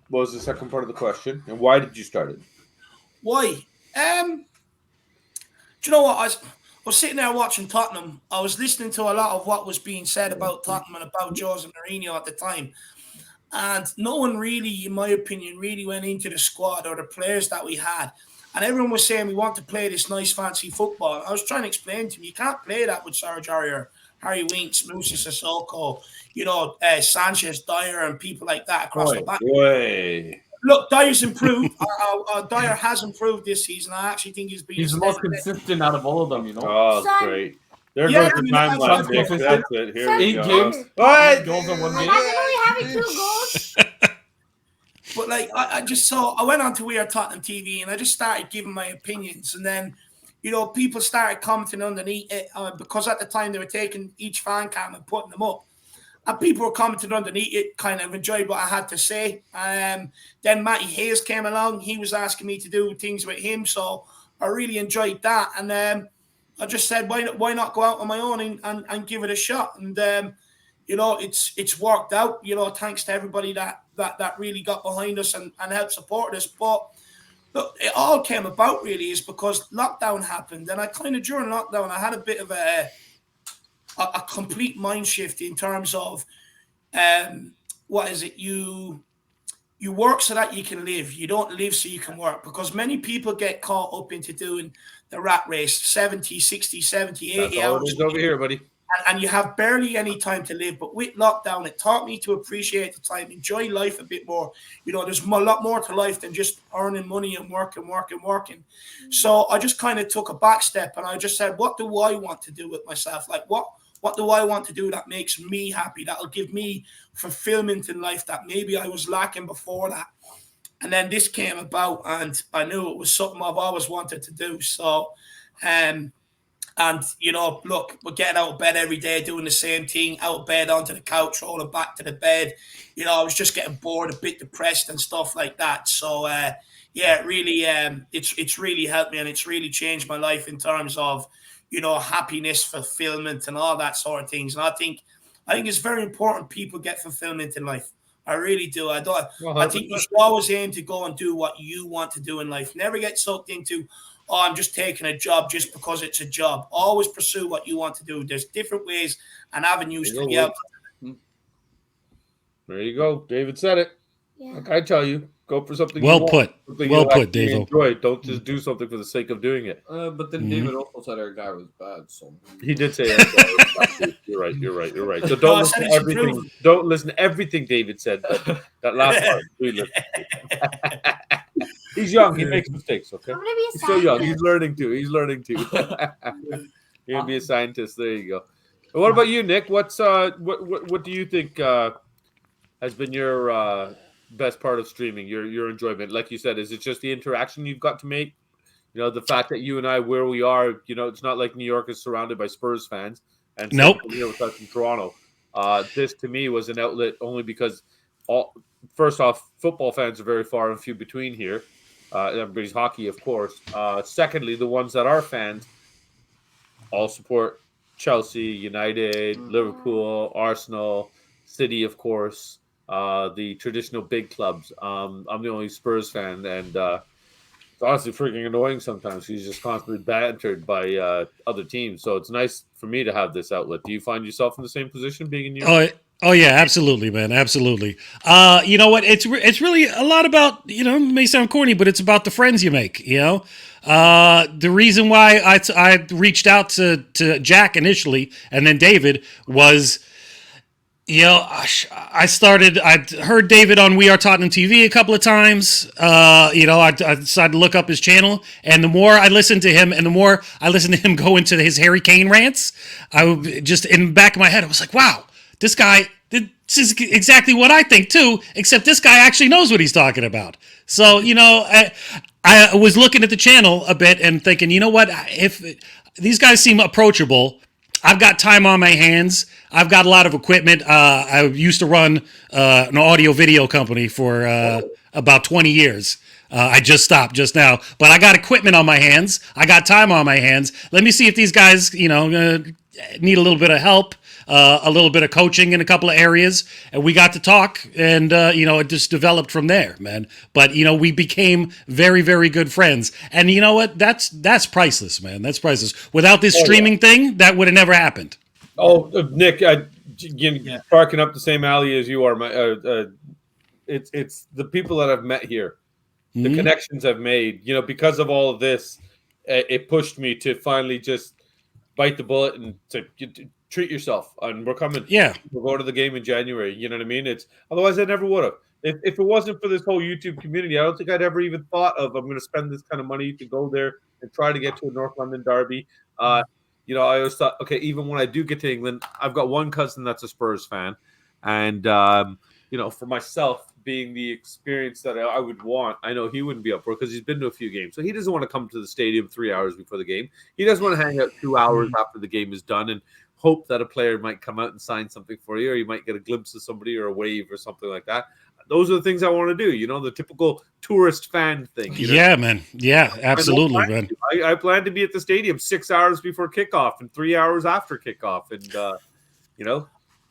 What was the second part of the question? And why did you start it?
Why? Do you know what? I was sitting there watching Tottenham. I was listening to a lot of what was being said about Tottenham and about Jose Mourinho at the time. And no one really, in my opinion, really went into the squad or the players that we had. And everyone was saying we want to play this nice, fancy football. I was trying to explain to him, you can't play that with Serge Aurier, Harry Winks, Moussa Sissoko, you know, Sanchez, Dyer, and people like that across the back. Look, Dyer's improved. Dyer has improved this season. I actually think he's
the most consistent out of all of them, you know.
Oh,
Son.
great. There goes the timeline, Nick. That's it. Here we
8
go.
games.
What?
8 goals in 1 game.
Imagine only having 2 goals.
But like I went on to Weird Tottenham TV and I just started giving my opinions, and then, you know, people started commenting underneath it because at the time they were taking each fan cam and putting them up, and people were commenting underneath it, kind of enjoyed what I had to say. Then Matty Hayes came along; he was asking me to do things with him, so I really enjoyed that. And I just said, why not go out on my own and give it a shot? And you know, it's worked out. You know, thanks to everybody that really got behind us and helped support us. But look, it all came about really is because lockdown happened, and I kind of during lockdown I had a bit of a complete mind shift in terms of what is it? You work so that you can live. You don't live so you can work, because many people get caught up into doing the rat race 70, 60, 70, 80
That's all
hours.
it is over here, buddy.
And you have barely any time to live. But with lockdown, it taught me to appreciate the time, enjoy life a bit more. You know, there's a lot more to life than just earning money and working. So I just kind of took a back step and I just said, what do I want to do with myself? Like, what do I want to do that makes me happy, that'll give me fulfillment in life that maybe I was lacking before that? And then this came about, and I knew it was something I've always wanted to do. So, and, you know, look, we're getting out of bed every day, doing the same thing, out of bed, onto the couch, rolling back to the bed. You know, I was just getting bored, a bit depressed and stuff like that. So, yeah, it really, it's really helped me, and it's really changed my life in terms of, happiness, fulfillment, and all that sort of things. And I think it's very important people get fulfillment in life. I really do. I think you should always aim to go and do what you want to do in life. Never get sucked into, oh, I'm just taking a job just because it's a job. Always pursue what you want to do. There's different ways and avenues to get.
There you go. David said it.
Yeah.
Like I tell you, go for something.
Well
you
put.
something
Well
you'll
put,
actually
Davo.
enjoy. Don't just do something for the sake of doing it.
But then David also said our guy was bad. So
He did say that. You're right. So don't listen to everything. Don't listen to everything David said. But that last part, we listen to. He's young. He makes mistakes. Okay.
I'm gonna be a
He's still young.
scientist.
He's learning too. You're gonna be a scientist. There you go. And what about you, Nick? What do you think has been your best part of streaming? Your enjoyment, like you said, is it just the interaction you've got to make? The fact that you and I, where we are, it's not like New York is surrounded by Spurs fans, and
Nope.
With us in Toronto. This to me was an outlet only because first off, football fans are very far and few between here. Everybody's hockey, of course. Secondly, the ones that are fans all support Chelsea, United, Liverpool, Arsenal, City, of course, the traditional big clubs. I'm the only Spurs fan, and it's honestly freaking annoying sometimes. He's just constantly bantered by other teams. So it's nice for me to have this outlet. Do you find yourself in the same position being in New York?
Oh yeah, absolutely, man, absolutely. You know what? It's really a lot about, it may sound corny, but it's about the friends you make. The reason why I reached out to Jack initially and then David was, I'd heard David on We Are Tottenham TV a couple of times. I decided to look up his channel, and the more I listened to him, and the more I listened to him go into his Harry Kane rants, just in the back of my head, I was like, wow. This guy, this is exactly what I think too, except this guy actually knows what he's talking about. So, I was looking at the channel a bit and thinking, you know what, if these guys seem approachable, I've got time on my hands. I've got a lot of equipment. I used to run an audio video company for about 20 years. I just stopped just now, but I got equipment on my hands. I got time on my hands. Let me see if these guys, need a little bit of help. A little bit of coaching in a couple of areas, and we got to talk, and it just developed from there, man. But we became very, very good friends, and you know what? That's priceless, man. That's priceless. Without this streaming thing, that would have never happened.
Oh, Nick, parking up the same alley as you are. It's the people that I've met here, the connections I've made. Because of all of this, it pushed me to finally just bite the bullet and to treat yourself, and we're coming.
Yeah,
we'll go to the game in January. You know what I mean? Otherwise I never would have. If it wasn't for this whole YouTube community, I don't think I'd ever even thought of I'm going to spend this kind of money to go there and try to get to a North London derby. I always thought, okay, even when I do get to England, I've got one cousin that's a Spurs fan, and for myself, being the experience that I would want, I know he wouldn't be up for it because he's been to a few games, so he doesn't want to come to the stadium 3 hours before the game. He doesn't want to hang out 2 hours after the game is done and hope that a player might come out and sign something for you, or you might get a glimpse of somebody or a wave or something like that. Those are the things I want to do, the typical tourist fan thing.
Yeah, man. Yeah, absolutely, man.
I plan to be at the stadium 6 hours before kickoff and 3 hours after kickoff, and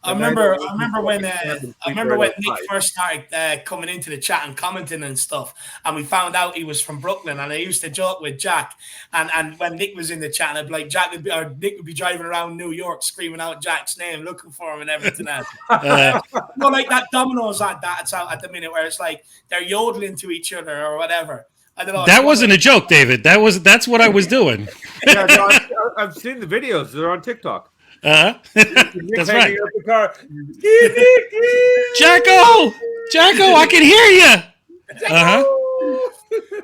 I remember when Nick first started coming into the chat and commenting and stuff, and we found out he was from Brooklyn. And I used to joke with Jack, and when Nick was in the chat, I'd be like, Nick would be driving around New York screaming out Jack's name, looking for him and everything else. Like that Domino's at the minute where it's like they're yodeling to each other or whatever. I don't know.
That wasn't a joke, David. That's what I was doing.
Yeah, no, I've seen the videos. They're on TikTok.
That's right.
Up the car.
Jacko, I can hear you.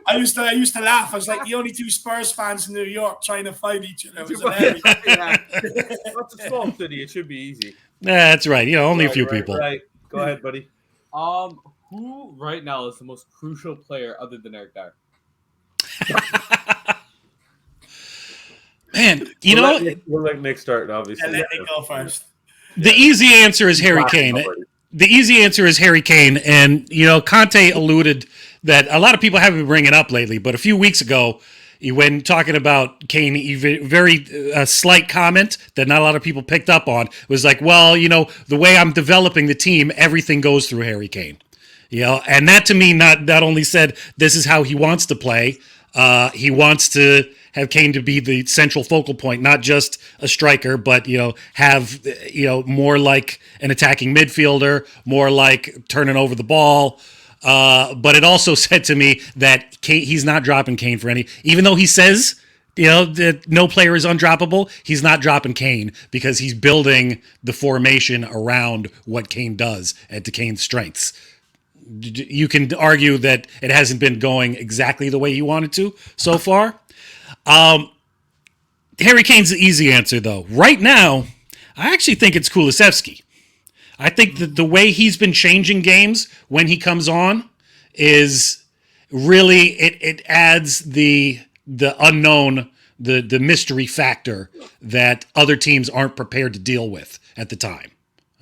I used to laugh. I was like the only two Spurs fans in New York trying to fight each other. It was hilarious.
That's a small city. It should be easy.
That's right. Only a few people.
Right. Go ahead, buddy.
Who right now is the most crucial player other than Eric Dyer?
Man,
we'll let Nick start, obviously.
And let Nick go first.
The easy answer is Harry Kane. The easy answer is Harry Kane, and Conte alluded that a lot of people haven't been bringing up lately, but a few weeks ago, when talking about Kane, very slight comment that not a lot of people picked up on was like, well, the way I'm developing the team, everything goes through Harry Kane. And that to me not only said this is how he wants to play, he wants to have Kane to be the central focal point, not just a striker, but have more like an attacking midfielder, more like turning over the ball. But it also said to me that he's not dropping Kane for any, even though he says that no player is undroppable, he's not dropping Kane because he's building the formation around what Kane does and to Kane's strengths. You can argue that it hasn't been going exactly the way you wanted to so far. Harry Kane's the easy answer, though. Right now, I actually think it's Kulusevski. I think that the way he's been changing games when he comes on is really it adds the unknown, the mystery factor that other teams aren't prepared to deal with at the time.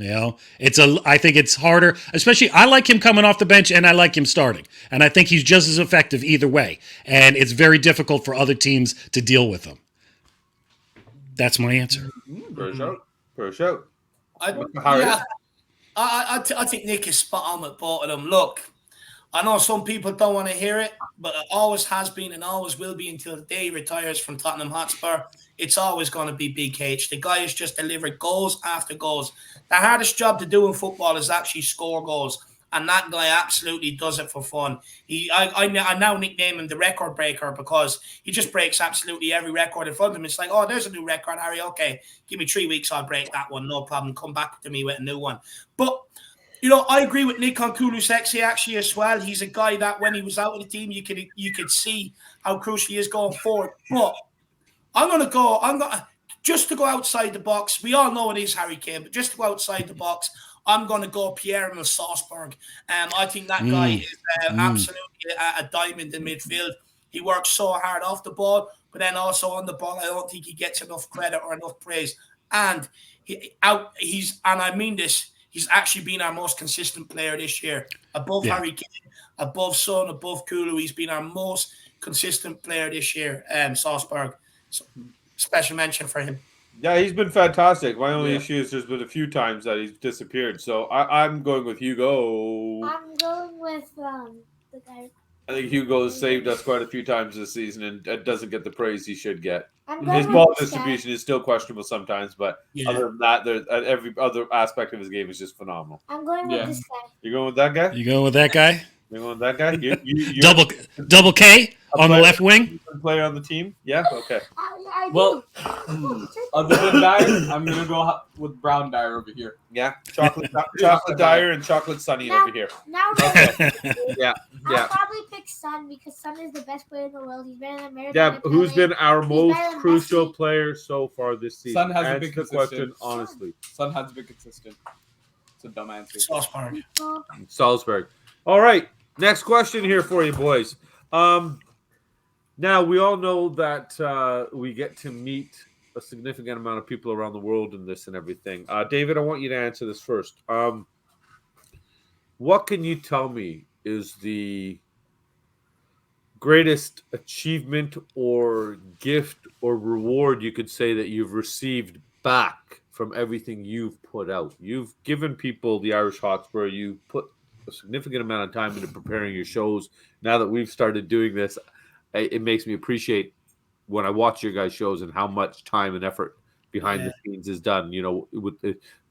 I think it's harder, especially I like him coming off the bench and I like him starting. And I think he's just as effective either way. And it's very difficult for other teams to deal with him. That's my answer.
For sure.
I think Nick is spot on with both of them. Look, I know some people don't want to hear it, but it always has been and always will be until the day he retires from Tottenham Hotspur. It's always going to be Big H. The guy has just delivered goals after goals. The hardest job to do in football is actually score goals, and that guy absolutely does it for fun. I now nickname him the record breaker because he just breaks absolutely every record in front of him. It's like, oh, there's a new record, Harry. Okay, give me 3 weeks, I'll break that one. No problem. Come back to me with a new one. But I agree with Nick on Kulusevski actually as well. He's a guy that when he was out of the team, you could see how crucial he is going forward. But I'm going to just to go outside the box. We all know it is Harry Kane, but just to go outside the box, I'm going to go Pierre-Emile Salzburg. I think that guy is absolutely a diamond in midfield. He works so hard off the ball, but then also on the ball, I don't think he gets enough credit or enough praise. And he's actually been our most consistent player this year. Above Harry Kane, above Son, above Kulu. He's been our most consistent player this year, Salzburg. So, special mention for him.
Yeah, he's been fantastic. My only issue is there's been a few times that he's disappeared. So I'm going with Hugo.
I'm going with the guy.
I think Hugo's saved us quite a few times this season and doesn't get the praise he should get.
I'm
His
going
ball
with this
distribution is still questionable sometimes, but
Yeah.
other than that, every other aspect of his game is just phenomenal.
guy. I'm going with this guy.
You going with that guy?
You going with that guy?
You going with that guy? You're
Double K on the left wing?
player on the team? Yeah? Okay.
I
Well, other than Dyer, I'm gonna go with Brown Dyer over here.
Yeah. Chocolate Dyer and Chocolate Sunny over here.
Now
Yeah.
I'll probably pick Son because Son is the best player in the world. He's been in America.
Yeah, who's been our most
better than
crucial
Messi.
player so far this season?
Son hasn't
Answer
been
the question
consistent.
honestly.
Son has been consistent. It's a dumb answer.
Salzburg.
Salzburg. All right. Next question here for you, boys. Now, we all know that we get to meet a significant amount of people around the world in this and everything. David, I want you to answer this first. What can you tell me is the greatest achievement or gift or reward you could say that you've received back from everything you've put out? You've given people the Irish Hotspur. You put a significant amount of time into preparing your shows. Now that we've started doing this, it makes me appreciate when I watch your guys' shows and how much time and effort behind the scenes is done.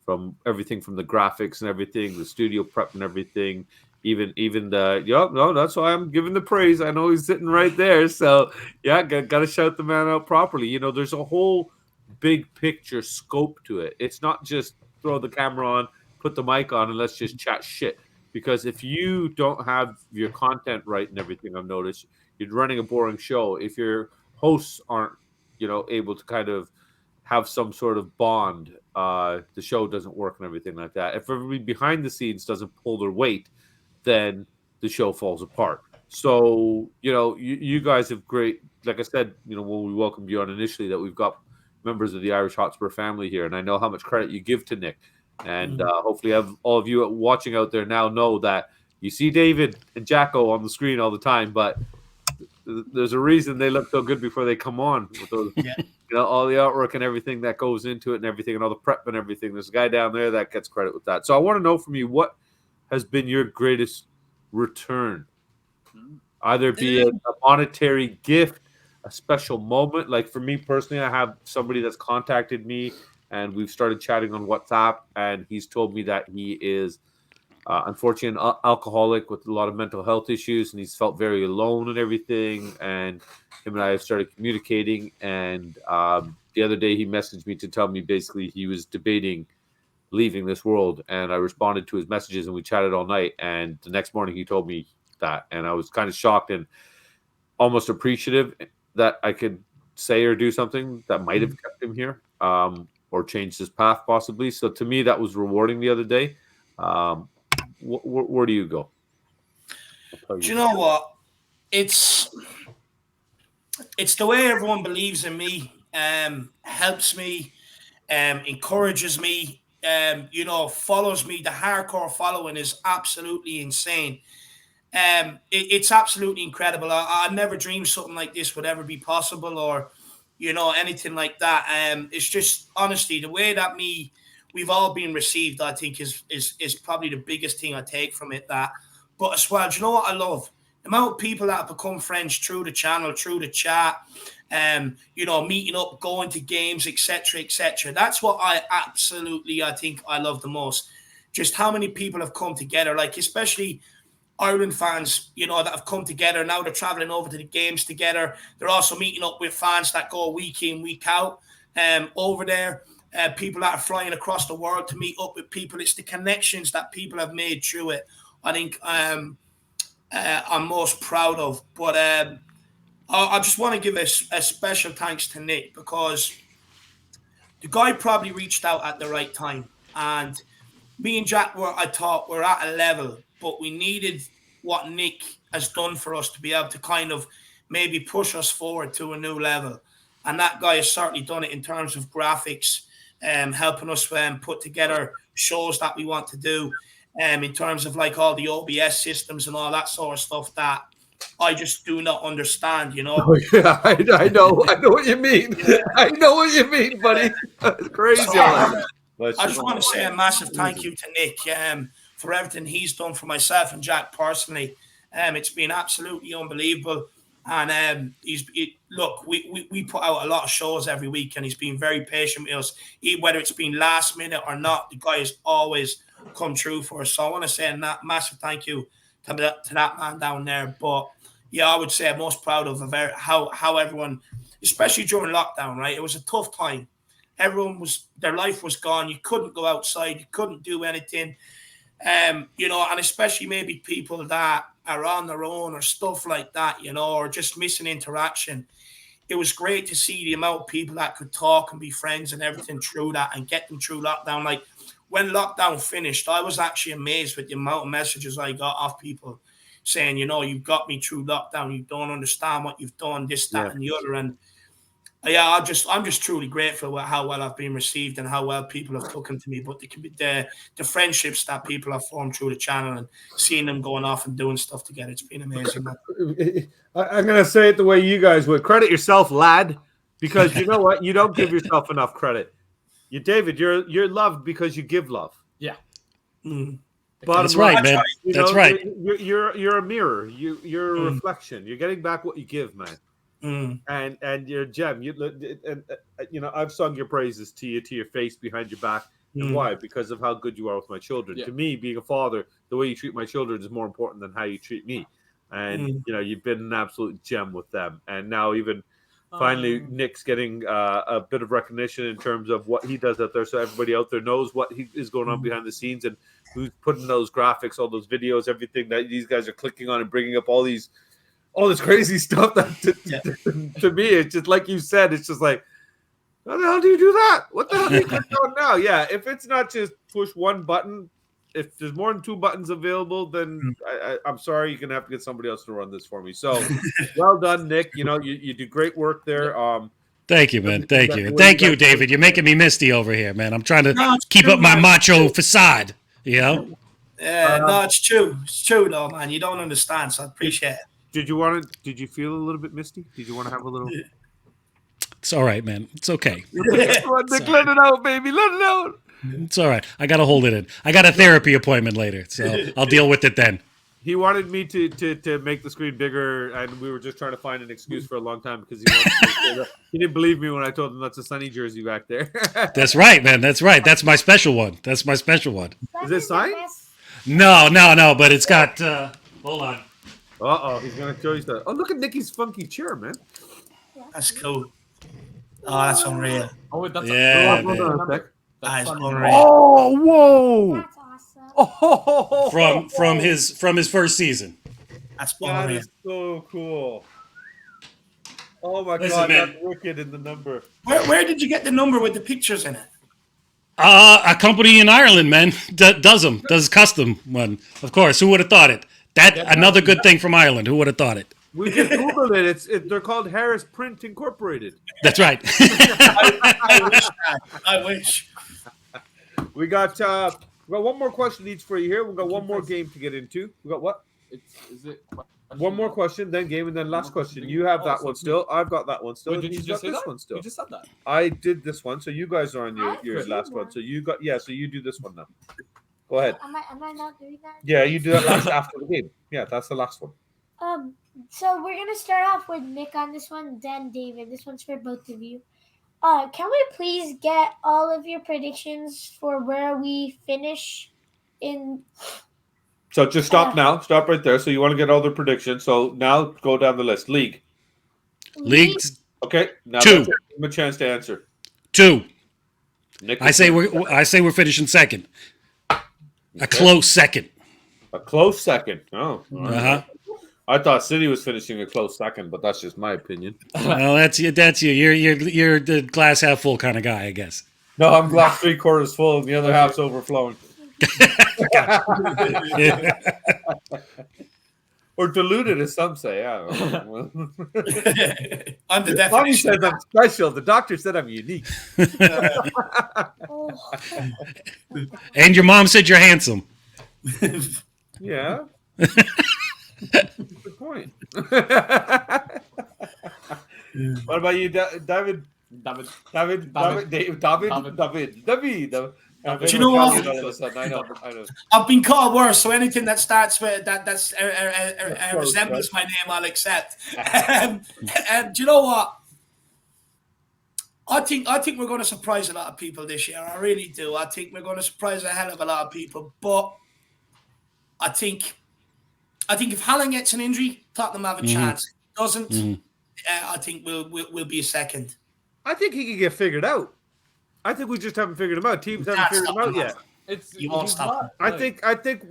From everything from the graphics and everything, the studio prep and everything, even the that's why I'm giving the praise. I know he's sitting right there, so got to shout the man out properly. There's a whole big picture scope to it. It's not just throw the camera on, put the mic on, and let's just chat shit. Because if you don't have your content right and everything, I've noticed you're running a boring show. If your hosts aren't, able to kind of have some sort of bond, the show doesn't work and everything like that. If everybody behind the scenes doesn't pull their weight, then the show falls apart. So, you guys have great, like I said, when we welcomed you on initially, that we've got members of the Irish Hotspur family here, and I know how much credit you give to Nick. And hopefully all of you watching out there now know that You see David and Jacko on the screen all the time, but there's a reason they look so good before they come on with those, all the artwork and everything that goes into it and everything and all the prep and everything. There's a guy down there that gets credit with that. So I want to know from you, what has been your greatest return? Either be a monetary gift, a special moment. Like for me personally, I have somebody that's contacted me and we've started chatting on WhatsApp, and he's told me that he is unfortunately an alcoholic with a lot of mental health issues, and he's felt very alone and everything. And him and I have started communicating, and the other day he messaged me to tell me basically he was debating leaving this world, and I responded to his messages and we chatted all night, and the next morning he told me that, and I was kind of shocked and almost appreciative that I could say or do something that might have kept him here, or changed his path possibly. So to me that was rewarding the other day. Where do you go?
Do you know what? It's the way everyone believes in me, helps me, encourages me, follows me. The hardcore following is absolutely insane. It's absolutely incredible. I never dreamed something like this would ever be possible, or anything like that. It's just honestly the way that we've all been received, I think is probably the biggest thing I take from it. That, but as well, do you know what I love? The amount of people that have become friends through the channel, through the chat, meeting up, going to games, etc., etc. That's what I think I love the most. Just how many people have come together, like especially Ireland fans, that have come together. Now they're traveling over to the games together. They're also meeting up with fans that go week in, week out over there. People that are flying across the world to meet up with people. It's the connections that people have made through it, I think I'm most proud of. But I just want to give a special thanks to Nick, because the guy probably reached out at the right time. And me and Jack were at a level, but we needed what Nick has done for us to be able to kind of maybe push us forward to a new level. And that guy has certainly done it in terms of graphics, helping us put together shows that we want to do, in terms of like all the OBS systems and all that sort of stuff that I just do not understand,
Oh, yeah, I know what you mean. I know what you mean, buddy. It's crazy.
So, I just want to say a massive thank you to Nick for everything he's done for myself and Jack personally. It's been absolutely unbelievable. And we put out a lot of shows every week, and he's been very patient with us. Whether it's been last minute or not, the guy has always come true for us. So I want to say a massive thank you to that man down there. But yeah, I would say I'm most proud of how everyone, especially during lockdown, right? It was a tough time. Their life was gone. You couldn't go outside. You couldn't do anything. And especially maybe people that are on their own or stuff like that, or just missing interaction. It was great to see the amount of people that could talk and be friends and everything through that and get them through lockdown. Like when lockdown finished, I was actually amazed with the amount of messages I got off people saying, you've got me through lockdown. You don't understand what you've done, this, that, and the other. And yeah, I'm just truly grateful with how well I've been received and how well people have taken to me. But the friendships that people have formed through the channel and seeing them going off and doing stuff together, it's been amazing.
I'm gonna say it the way you guys would. Credit yourself, lad, because you know what? You don't give yourself enough credit. David, you're loved because you give love.
Yeah.
That's right, man. That's right.
You're a mirror. You're a reflection. You're getting back what you give, man. And you're a gem. I've sung your praises to your face, behind your back. And why? Because of how good you are with my children. To me, being a father, the way you treat my children is more important than how you treat me. And you've been an absolute gem with them. And now even finally, Nick's getting a bit of recognition in terms of what he does out there, so everybody out there knows what he is going on behind the scenes and who's putting those graphics, all those videos, everything that these guys are clicking on and bringing up all this crazy stuff that to me, it's just like you said, it's just like, how the hell do you do that? What the hell do you click on now? Yeah, if it's not just push one button, if there's more than two buttons available, then I'm sorry, you're gonna have to get somebody else to run this for me. So well done, Nick. You do great work there.
Thank you, man. Thank you, David. You're making me misty over here, man. I'm trying to keep up my macho facade.
Yeah, no, it's true. It's true, though, man. You don't understand, so I appreciate it.
Did you feel a little bit misty? Did you want to have a little?
It's all right, man. It's okay.
Nick, let it out, baby. Let it out.
It's all right. I got to hold it in. I got a therapy appointment later, so I'll deal with it then.
He wanted me to make the screen bigger, and we were just trying to find an excuse for a long time because he didn't believe me when I told him that's a Sunny jersey back there.
That's right, man. That's right. That's my special one. That's my special one.
Is it signed?
No, but it's got. Hold on.
He's gonna show you stuff. Oh, look at Nicky's funky chair, man.
That's cool. Oh, that's unreal.
Oh, wait, that's
Yeah,
That's unreal.
Oh, whoa!
That's awesome.
Oh,
From his first season.
That's
that
unreal.
is so cool. Oh my
Listen,
god,
man.
that's wicked in the number.
Where did you get the number with the pictures in it?
A company in Ireland, man, does custom one. Of course, who would have thought it? Another good thing from Ireland. Who would have thought it?
We just googled it. They're called Harris Print Incorporated.
That's right.
I wish.
We got one more question each for you here. We've got one more game to get into. We got what?
Is it
One more question, then game, and then last question. You have that one still. I've got that one still.
Wait, did
and
you
he's
just
got
say
this
that?
one still.
You just said that.
I did this one, so you guys are on your
Good.
last one. So you got so you do this one now. Go ahead.
Am I not doing that?
Yeah, you do that last after the game. Yeah, that's the last one.
So we're gonna start off with Nick on this one, then David. This one's for both of you. Can we please get all of your predictions for where we finish in?
So just stop now. Stop right there. So you want to get all the predictions. So now go down the list. League.
Leagues
Okay. Now
2.
give him a chance to answer.
2.
Nick.
I say we're finishing second. A close second.
A close second. Oh. all right.
Uh-huh.
I thought City was finishing a close second, but that's just my opinion.
Well, that's you. You're the glass half full kind of guy, I guess.
No, I'm glass 3/4 full, and the other half's overflowing. Or diluted, as some say. I don't know.
I'm the
Bonnie
definition.
says I'm special. The doctor said I'm unique.
Oh,
And your mom said you're handsome.
Yeah. Good point. What about you, David?
David.
Do you know what?
I know.
I've been called worse, so anything that starts with that's resembles my name, I'll accept. Do you know what? I think we're going to surprise a lot of people this year. I really do. I think we're going to surprise a hell of a lot of people. But I think if Haaland gets an injury, Tottenham have a chance. If he doesn't, I think we'll be a second.
I think he can get figured out. I think we just haven't figured him out. Teams haven't figured him out yet.
You won't stop him.
I think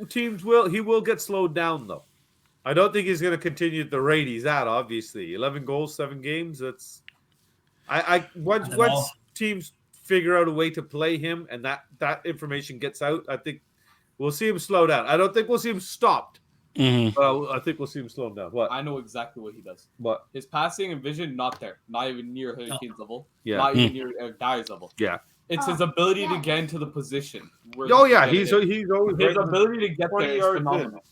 teams will. He will get slowed down though. I don't think he's going to continue at the rate he's at. Obviously, 11 goals, 7 games. That's. Once teams figure out a way to play him and that information gets out, I think we'll see him slow down. I don't think we'll see him stopped. I think we'll see him slow down. What?
I know exactly what he does.
What?
His passing and vision, not there. Not even near Harry Kane's level.
Yeah.
Not even near Dyer's level.
Yeah.
It's his ability to get into the position.
Oh yeah, he's always
his
right
ability to get
20
there is
yards
phenomenal.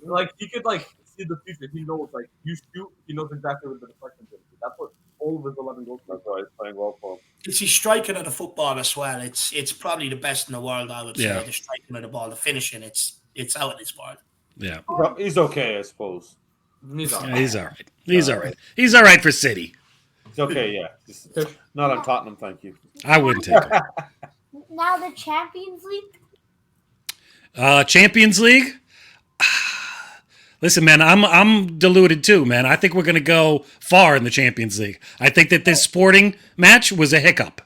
Like he could see the future. He knows you shoot. He knows exactly what the deflection's going to be. That's what all of his 11 goals. That's why he's playing well for him.
It's his striking of the football as well. It's probably the best in the world, I would say.
Yeah.
The striking of the ball, the finishing, it's out in his world.
Yeah.
He's okay, I suppose.
He's all
Yeah,
right.
he's all right. He's all right. He's all right for City.
It's okay, yeah. Just not on Tottenham, thank you.
I wouldn't take him.
now the Champions League.
Champions League. Listen, man, I'm deluded too, man. I think we're going to go far in the Champions League. I think that this Sporting match was a hiccup.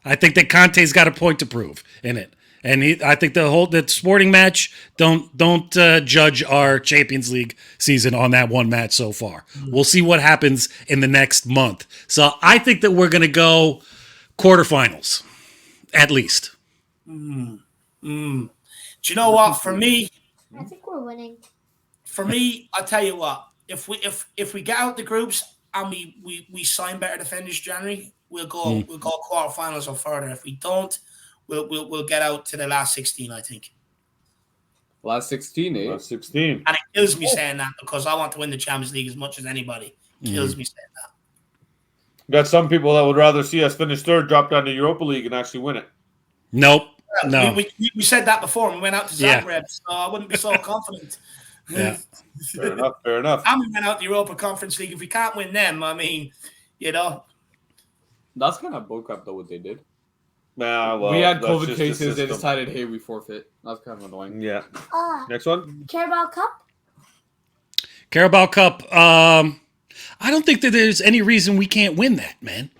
I think that Conte's got a point to prove in it, and I think the Sporting match don't judge our Champions League season on that one match so far. We'll see what happens in the next month. So I think that we're going to go quarterfinals, at least.
Do you know what? For me,
I think we're winning.
I'll tell you what. If we get out the groups and we sign better defenders January, we'll go quarterfinals or further. If we don't, we'll get out to the last 16. I think.
Last 16, eh?
Last 16.
And it kills me saying that because I want to win the Champions League as much as anybody. Kills me saying that.
Got some people that would rather see us finish third, drop down to Europa League, and actually win it.
Nope. No.
We said that before when we went out to Zagreb, so I wouldn't be so confident.
Yeah.
Fair enough. Fair enough.
And we went out the Europa Conference League. If we can't win them, I mean, you know.
That's kind of bullcrap, though, what they did.
Nah, well,
we had
that's
COVID
just the
cases. They
system.
decided, hey, we forfeit. That's kind of annoying.
Yeah. Next one.
Carabao Cup?
Carabao Cup. I don't think that there's any reason we can't win that, man.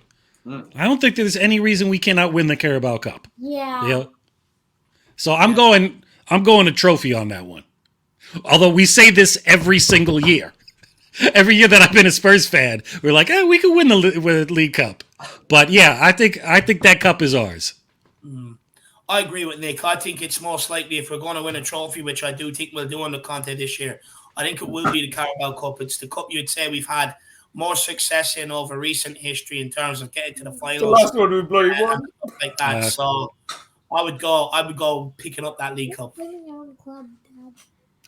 I don't think there's any reason we cannot win the Carabao Cup.
Yeah.
Yeah. So I'm going a trophy on that one. Although we say this every single year. Every year that I've been a Spurs fan, we're like, we could win the League Cup. But yeah, I think that cup is ours.
I agree with Nick. I think it's most likely if we're going to win a trophy, which I do think we'll do on the Conte this year, I think it will be the Carabao Cup. It's the cup you'd say we've had more success in over recent history in terms of getting to the finals.
The last one we bloody won.
And stuff like that. So I would go picking up that League Cup.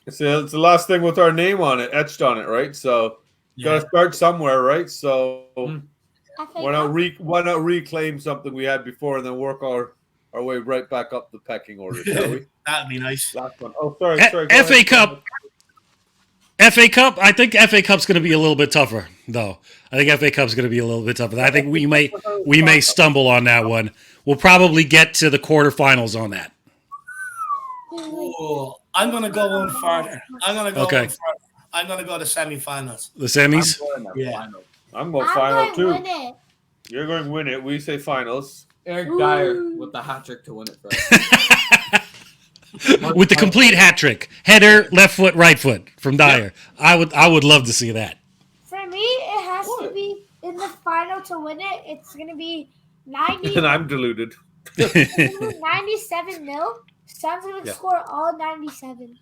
It's the last thing with our name on it, etched on it, right? So gotta start somewhere, right? So why not reclaim something we had before and then work our way right back up the pecking order, shall we?
That'd be nice.
Last one. Oh, sorry.
FA Cup. FA Cup. I think FA Cup's going to be a little bit tougher, though. I think FA Cup's going to be a little bit tougher. I think we may stumble on that one. We'll probably get to the quarterfinals on that.
Ooh, I'm going to go one further. I'm going to go one further. I'm going to go to semifinals.
The semis?
I'm going final too.
Win it.
You're going to win it. We say finals.
Eric Dyer with the hat trick to win it for us.
With the complete hat trick. Header, left foot, right foot from Dyer. Yeah. I would love to see that.
For me, it has to be in the final to win it. It's going to be 90.
And I'm deluded.
97-0. Suns going to score all 97.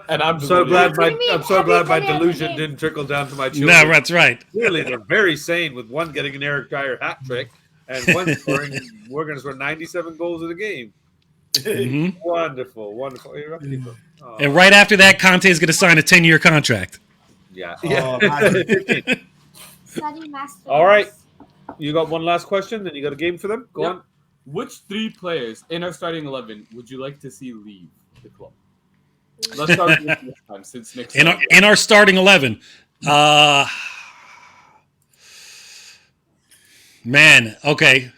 And I'm
so glad my
every
delusion
game.
didn't trickle down to my children.
No, that's right.
Clearly, they're very sane with one getting an Eric Dyer hat trick and one scoring. We're going to score 97 goals in a game.
Mm-hmm.
Wonderful. Oh.
And right after that, Conte is going to sign a 10-year contract.
Yeah.
All
right. You got one last question, then you got a game for them? Go on.
Which 3 players in our starting 11 would you like to see leave the club? Let's start with this time, since Nick's
in our starting 11. Man, okay.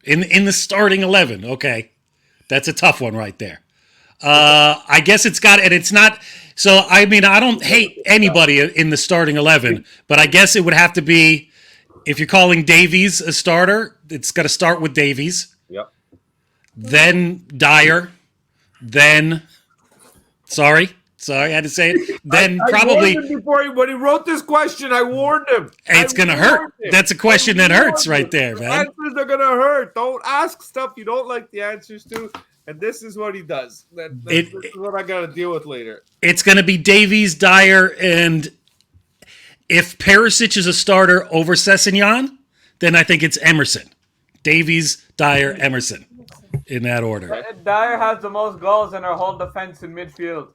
In the starting 11, okay. That's a tough one right there. I guess it's not. So, I mean, I don't hate anybody in the starting 11, but I guess it would have to be, if you're calling Davies a starter, it's got to start with Davies.
Yep.
Then Dyer. Then, sorry, I had to say it. Then
I
probably.
warned him before when he wrote this question, I warned him.
It's going to hurt. That's a question that hurts right there, man.
Answers are going to hurt. Don't ask stuff you don't like the answers to. And this is what he does. This is what I got to deal with later.
It's going to be Davies, Dyer, and if Perisic is a starter over Sessegnon, then I think it's Emerson. Davies, Dyer, Emerson, in that order.
Dyer has the most goals in our whole defense in midfield.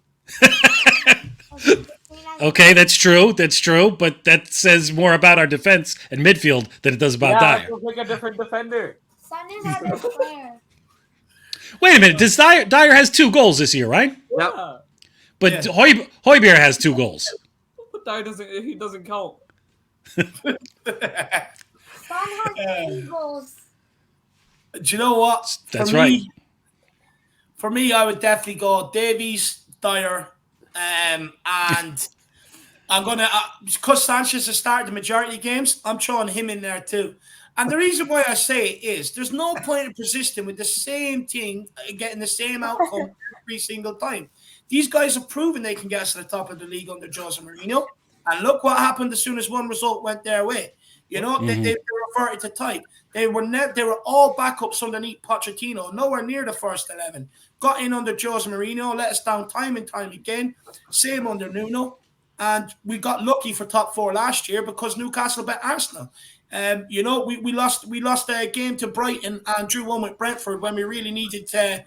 Okay, that's true. But that says more about our defense and midfield than it does about Dyer.
Yeah, pick a different defender.
Sun is our best player.
Wait a minute. Dyer has 2 goals this year, right?
Yeah.
But Højbjerg has 2 goals.
But Dyer doesn't count.
Sun has 3 goals.
Do you know what?
That's right.
For me, I would definitely go Davies, Dyer, and I'm going to, because Sanchez has started the majority of games, I'm throwing him in there too. And the reason why I say it is there's no point in persisting with the same thing, getting the same outcome every single time. These guys have proven they can get us to the top of the league under Jose Mourinho. And look what happened as soon as one result went their way. You know, they reverted to type. They were all backups underneath Pochettino, nowhere near the first 11. Got in under Jose Mourinho, let us down time and time again. Same under Nuno. And we got lucky for top 4 last year because Newcastle beat Arsenal. You know, we lost a game to Brighton and drew one with Brentford when we really needed to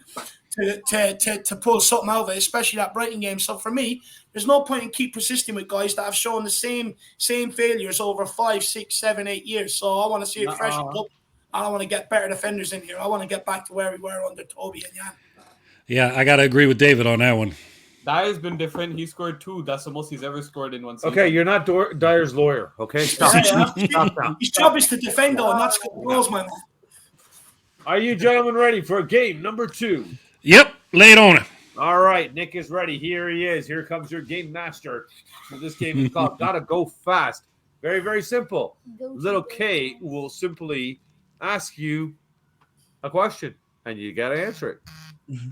to pull something out of it, especially that Brighton game. So for me, there's no point in keep persisting with guys that have shown the same failures over 5, 6, 7, 8 years. So I want to see it fresh up. I don't want to get better defenders in here. I want to get back to where we were under Toby and Jan.
Yeah, I got to agree with David on that one.
Dyer's been different. He scored 2. That's the most he's ever scored in one season.
Okay, you're not Dyer's lawyer. Okay, stop. Stop now.
His job is to defend, though, and that's goals, man.
Are you gentlemen ready for game number 2?
Yep, lay it on it.
All right, Nick is ready. Here he is. Here comes your game master. So this game is called Gotta Go Fast. Very, very simple. Little K will simply ask you a question, and you got to answer it.
Mm-hmm.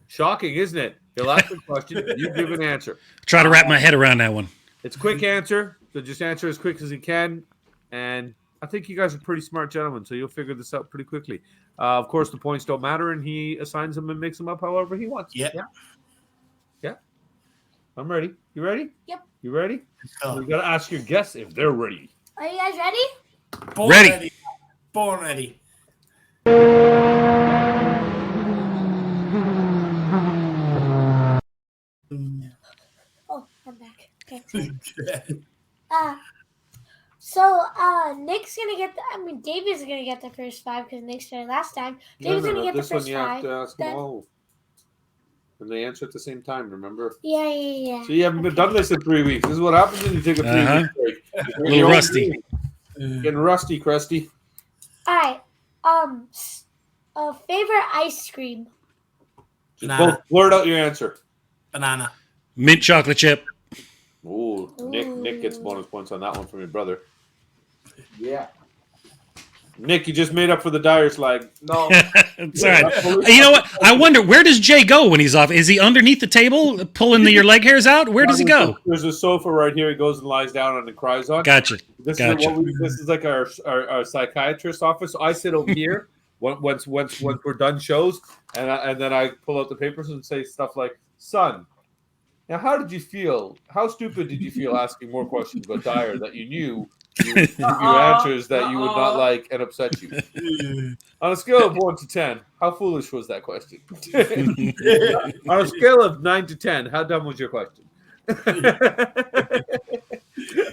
Shocking, isn't it? He'll ask a question, you give an answer.
Try to wrap my head around that one.
It's a quick answer, so just answer as quick as you can. And I think you guys are pretty smart gentlemen, so you'll figure this out pretty quickly. Of course, the points don't matter, and he assigns them and makes them up however he wants.
Yeah.
I'm ready. You ready?
Yep.
You ready? You got to ask your guests if they're ready.
Are you guys ready?
Ready.
Born ready.
Oh, I'm back. Okay. Nick's gonna get. David's gonna get the first 5 because Nick started last time. David's gonna get the
This one
first
you have
5.
to ask them
Then-
all. And they answer at the same time, remember?
Yeah.
So you haven't been done this in 3 weeks. This is what happens when you take a 3 week break.
A little rusty.
Getting rusty, crusty.
All right. Favorite ice cream.
Banana.
Blurt out your answer.
Banana.
Mint chocolate chip.
Ooh, Nick gets bonus points on that one from your brother.
Yeah.
Nick, you just made up for the Dyer slag.
No.
It's all right. You know what? I wonder, where does Jay go when he's off? Is he underneath the table pulling your leg hairs out? Where does he go?
There's a sofa right here. He goes and lies down on and cries on.
Gotcha.
This is like our psychiatrist's office. So I sit over here once we're done shows, and then I pull out the papers and say stuff like, "Son, now how did you feel? How stupid did you feel asking more questions about Dyer that you knew you would give you answers that you would not like and upset you? On a scale of 1 to 10, how foolish was that question? On a scale of 9 to 10, how dumb was your question?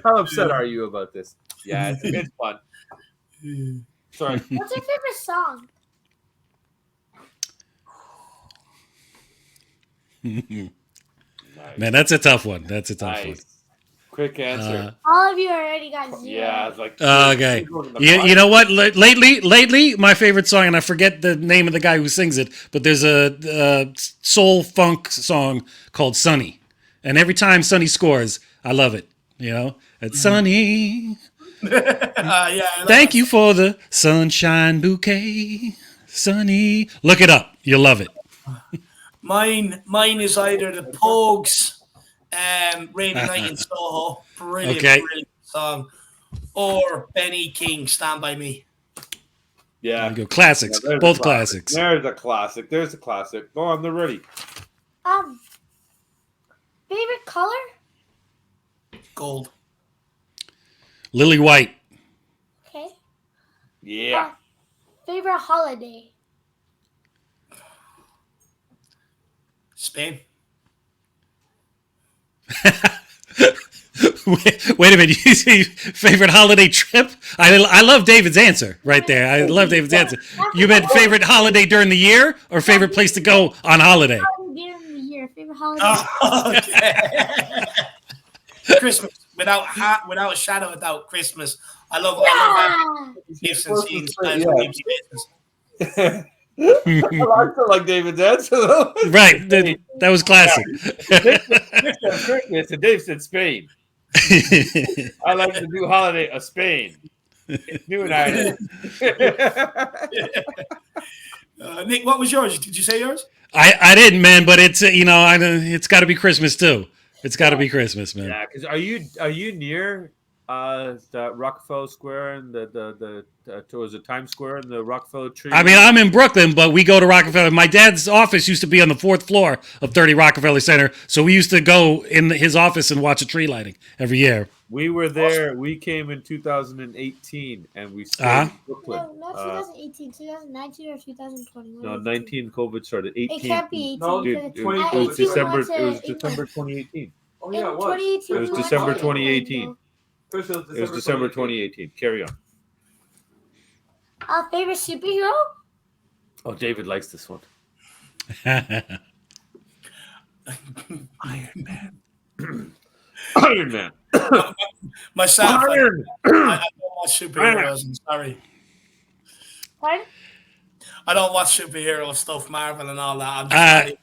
How upset are you about this? Yeah, it's fun. Sorry.
What's your favorite song?
Man, that's a tough one. That's a tough one.
Nice. Quick answer.
All of you already got 0.
Yeah, it's like
Okay. You know what? Lately, my favorite song, and I forget the name of the guy who sings it, but there's a soul funk song called Sunny. And every time Sunny scores, I love it. You know? It's Sunny. Thank you for the sunshine bouquet. Sunny. Look it up. You'll love it.
Mine is either the Pogues, Rainy Night in Soho, brilliant song, or Benny King, Stand By Me.
Yeah.
There you go. Classics.
Yeah,
Both classics.
There's a classic. There's a classic. Go on, they're ready.
Favorite color?
Gold.
Lily White.
Okay.
Yeah.
Favorite holiday?
Spain.
Wait a minute. You see favorite holiday trip? I love David's answer right there. I love David's answer. You meant favorite holiday during the year or favorite place to go on holiday?
During the year. Favorite holiday?
Okay. Christmas. Without a shadow of doubt, Christmas. I love gifts and scenes.
I like David's answer though.
Right. That was classic.
Christmas and Dave said Spain. I like the new holiday of Spain. New and Ireland.
Nick, what was yours? Did you say yours?
I didn't, man, but it's it's got to be Christmas too. It's got to be Christmas, man.
Yeah, because are you near The Rockefeller Square and the towards the Times Square and the Rockefeller tree.
I mean, I'm in Brooklyn, but we go to Rockefeller. My dad's office used to be on the 4th floor of 30 Rockefeller Center, so we used to go in his office and watch a tree lighting every year.
We were there. We came in 2018, and we stayed in Brooklyn.
No, 2018, 2019, or 2020.
No, 19 COVID started. 18.
It can't be 18.
No,
Dude,
because
it was
20
December.
wants
It was
to-
December 2018.
Oh
in
yeah, it was.
2018,
It was
we went
December
to
2018.
England,
First,
It was December 2018. Carry on.
though. Favorite superhero?
Oh, David likes this one. Iron Man. Iron Man.
Myself, I
Iron.
don't watch superheroes. I'm sorry.
Pardon?
I don't watch superhero stuff, Marvel and all that. I'm just
Uh,
really-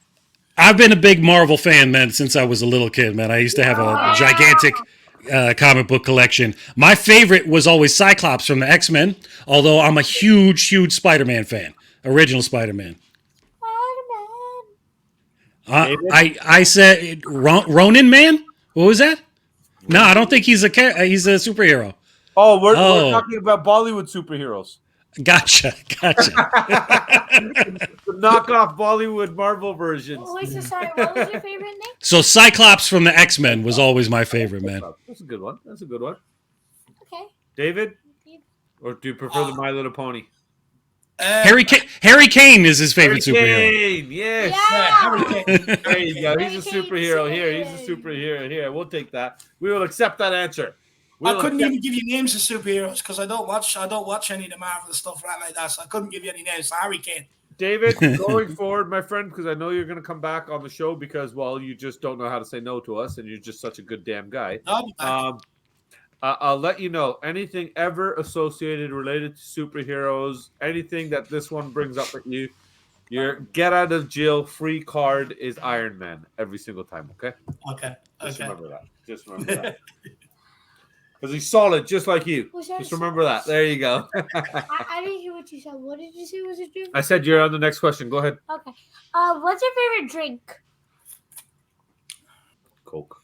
I've been a big Marvel fan, man, since I was a little kid, man. I used to have a gigantic comic book collection. My favorite was always Cyclops from the X-Men, although I'm a huge, huge Spider-Man fan. Original Spider-Man.
Spider-Man.
I said Ronin Man? What was that? No, I don't think he's a superhero.
Oh, we're
Oh.
talking about Bollywood superheroes.
Gotcha.
The knockoff Bollywood Marvel versions.
Oh, wait, so sorry. What was your favorite name?
So Cyclops from the X-Men was always my favorite, man.
That's a good one. That's a good one.
Okay.
David? Or do you prefer the My Little Pony?
Harry Kane is his favorite superhero.
Kane, yes.
Yeah.
There you go. He's a
Harry Kane's
superhero here. He's a superhero here. We'll take that. We will accept that answer.
I couldn't even give you names of superheroes because I don't watch any of the Marvel stuff like that. So I couldn't give you any names. So Harry Kane.
David, going forward, my friend, because I know you're going to come back on the show because, well, you just don't know how to say no to us, and you're just such a good damn guy.
I'll be back.
I'll let you know anything ever associated related to superheroes, anything that this one brings up at you, your get out of jail free card is Iron Man every single time. Okay,
Okay.
just
Okay.
remember that. Just remember that. Because he's solid, just like you.
Was that
Just remember that. There you go.
I didn't hear what you said. What did you say was your drink?
I said you're on the next question. Go ahead.
Okay. What's your favorite drink?
Coke.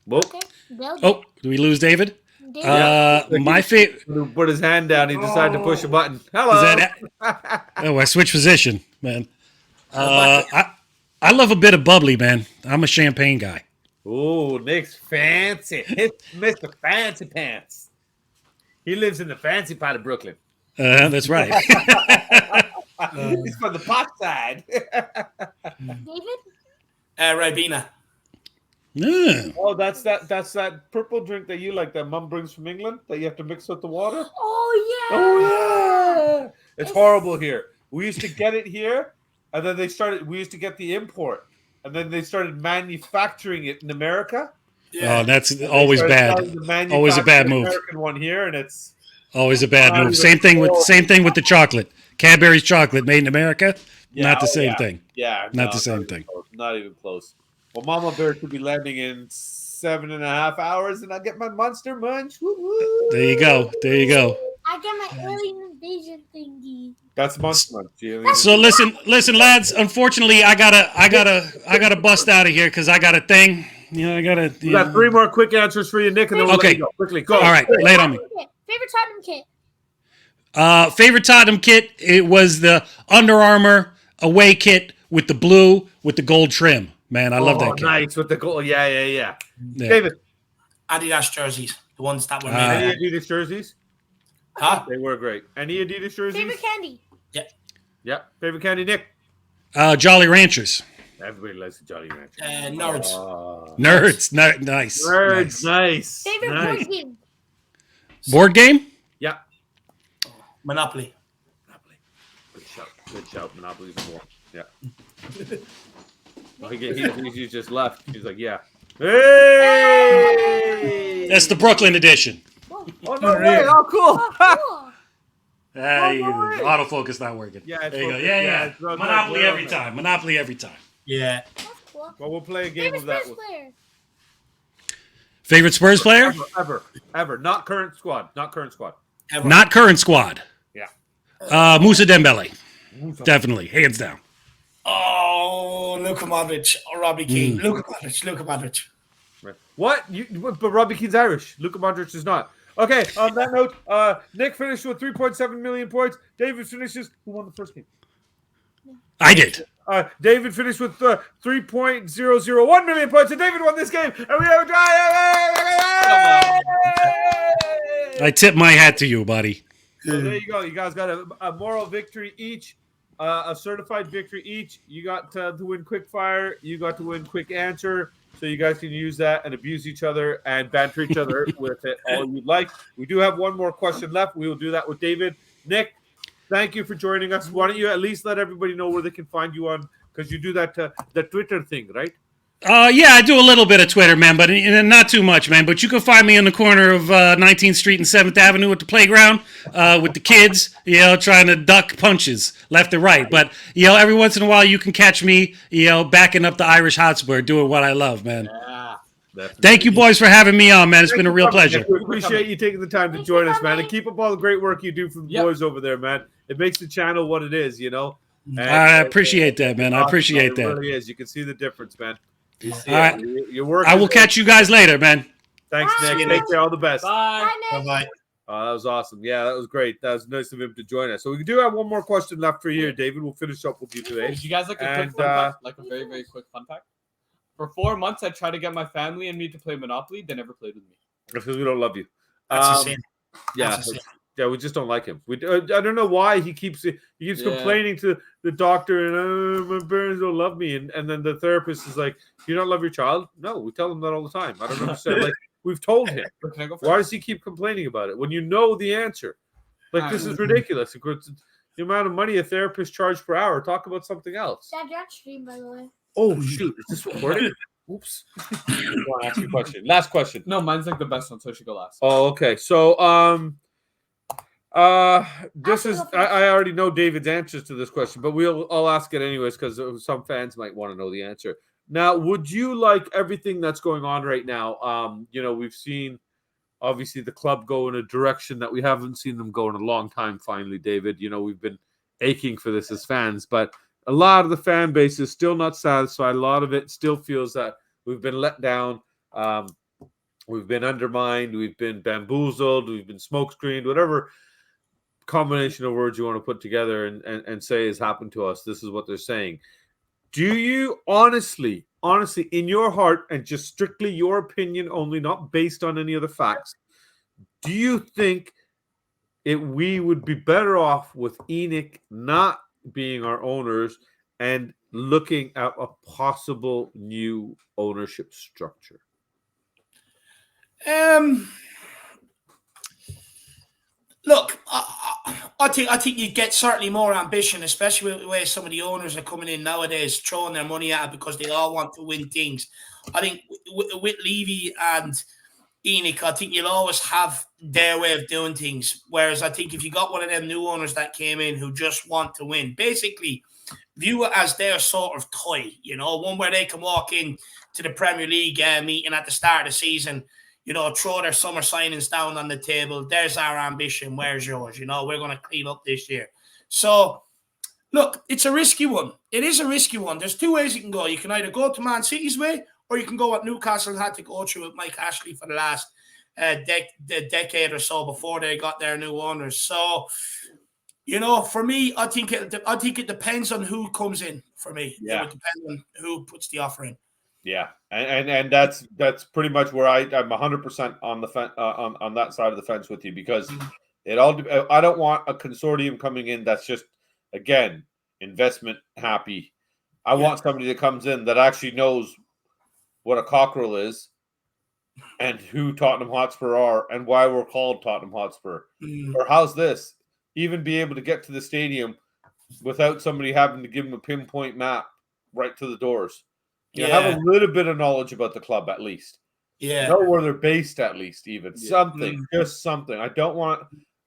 Whoa.
Okay. Bill,
Oh, do we lose David?
David?
My favorite.
When he put his hand down, he decided to push a button. Hello.
Is that? Oh, I switched position, man. I love a bit of bubbly, man. I'm a champagne guy.
Oh, Nick's fancy. It's Mr. Fancy Pants. He lives in the fancy part of Brooklyn.
That's right.
He's from the pot side.
David?
Ribena.
Yeah.
Oh, that's that purple drink that you like that Mum brings from England that you have to mix with the water.
Oh, yeah.
Oh yeah, it's horrible here. We used to get it here, and then we used to get the import, and then they started manufacturing it in America.
Yeah.
Oh, that's
They
always
started
bad.
selling the
Always a bad
manufactured
move.
American one here, and it's
Always a bad
Not
move.
even
Same thing with
close.
the chocolate. Cadbury's chocolate made in America. Not the same thing.
Yeah,
Not the same thing.
Not even close. Well, Mama Bear could be landing in 7.5 hours, and I'll get my Monster Munch. Woo-woo.
There you go. There you go.
I got my alien invasion thingy.
That's Monster Munch. You
So listen, lads. Unfortunately, I gotta bust out of here because I got a thing. I gotta.
We got 3 more quick answers for you, Nick, and then we'll
Okay.
let you go. Quickly, go.
All right, lay it on me.
Favorite Tottenham kit?
Favorite Tottenham kit? It was the Under Armour away kit with the blue with the gold trim. Man, I love that kit.
Nice with the goal. Yeah.
Yeah.
David,
Adidas jerseys, the ones that were
any
made.
Adidas jerseys?
Huh?
They were great. Any Adidas jerseys?
Favorite candy?
Yeah. Favorite candy, Nick?
Jolly Ranchers.
Everybody likes the Jolly Rancher.
Nerds.
Nerds. Nice.
Nerds, nice.
Favorite
nice.
board game?
Board game?
Yeah.
Monopoly.
Monopoly. Good shout. Monopoly's more. Yeah. Oh, he just left. He's like, yeah. Hey!
That's the Brooklyn edition.
Whoa.
Oh, no way. Oh, cool.
Cool.
Hey,
no way.
autofocus not working.
Yeah, it's
there you go.
working.
Yeah.
Yeah, it's not
Monopoly
bad.
every time. Monopoly every time.
Yeah.
That's cool.
Well, we'll play a game
Favorite
of that.
Spurs player?
Favorite Spurs player?
Ever. Not current squad.
Ever.
Not current squad.
Yeah.
Musa Dembele. Definitely. Hands down.
Oh, Luka Modric or Robbie Keane. Luka Modric.
What? But Robbie Keane's Irish. Luka Modric is not. Okay, on that note, Nick finished with 3.7 million points. David finishes. Who won the first game?
I did.
David finished with 3.001 million points, and David won this game. And we have a tie.
I tip my hat to you, buddy.
So there you go. You guys got a moral victory each, a certified victory each. You got to win quick fire. You got to win quick answer. So you guys can use that and abuse each other and banter each other with it all you'd like. We do have one more question left. We will do that with David. Nick, thank you for joining us. Why don't you at least let everybody know where they can find you on, because you do that the Twitter thing, right?
Yeah, I do a little bit of Twitter, man, but not too much, man. But you can find me in the corner of 19th Street and 7th Avenue at the playground with the kids, trying to duck punches left and right. But, every once in a while you can catch me, backing up the Irish Hotspur, doing what I love, man.
Yeah.
Thank you, boys, for having me on, man. It's been a real pleasure.
We appreciate you taking the time to join us, man. And keep up all the great work you do for the boys over there, man. It makes the channel what it is, And,
I appreciate that, man. I appreciate that.
It really is. You can see the difference, man.
All right.
Your work.
I will catch you guys later, man.
Thanks, Nick. Take care. All the best.
Bye.
Bye-bye.
Oh, that was awesome. Yeah, that was great. That was nice of him to join us. So we do have one more question left for you, David. We'll finish up with you today.
Did you guys like a quick fun fact? Like a very, very quick fun fact? For 4 months, I tried to get my family and me to play Monopoly. They never played with me.
Because we don't love you.
That's the same.
Yeah. Yeah, we just don't like him. I don't know why he keeps complaining to the doctor and my parents don't love me, and then the therapist is like, "Do you not love your child?" No, we tell him that all the time. I don't understand. Like we've told him.
Can I go
Why does he keep complaining about it when you know the answer? Like this is ridiculous. Of course, the amount of money a therapist charges per hour. Talk about something else.
Dad, you're on stream, by the way.
Oh shoot! Is this recording? Oops. Go on, ask your question. Last question.
No, mine's like the best one, so I should go last.
Oh, okay. So this is I already know David's answers to this question, but I'll ask it anyways because some fans might want to know the answer. Now, would you like everything that's going on right now? We've seen obviously the club go in a direction that we haven't seen them go in a long time. Finally, David, we've been aching for this as fans, but a lot of the fan base is still not satisfied. A lot of it still feels that we've been let down. We've been undermined. We've been bamboozled. We've been smokescreened. Whatever combination of words you want to put together and say has happened to us. This is what they're saying. Do you honestly, in your heart and just strictly your opinion only, not based on any other facts, do you think we would be better off with Enoch not being our owners and looking at a possible new ownership structure?
Look, I think you get certainly more ambition, especially with the way some of the owners are coming in nowadays, throwing their money at it because they all want to win things. I think with Levy and Enoch, I think you'll always have their way of doing things. Whereas I think if you got one of them new owners that came in who just want to win, basically view it as their sort of toy, one where they can walk in to the Premier League meeting at the start of the season, throw their summer signings down on the table. There's our ambition. Where's yours? We're going to clean up this year. So, look, it's a risky one. It is a risky one. There's two ways you can go. You can either go to Man City's way, or you can go what Newcastle had to go through with Mike Ashley for the last decade or so before they got their new owners. So, for me, I think it depends on who comes in. For me,
yeah.
It would depend on who puts the offer in.
Yeah, and that's pretty much where I'm 100% on the on that side of the fence with you, because I don't want a consortium coming in that's just, again, investment happy. I want somebody that comes in that actually knows what a cockerel is and who Tottenham Hotspur are and why we're called Tottenham Hotspur. Or how's this? Even be able to get to the stadium without somebody having to give them a pinpoint map right to the doors. Have a little bit of knowledge about the club at least.
Yeah.
Know where they're based at least, even. Something. Just something. I don't want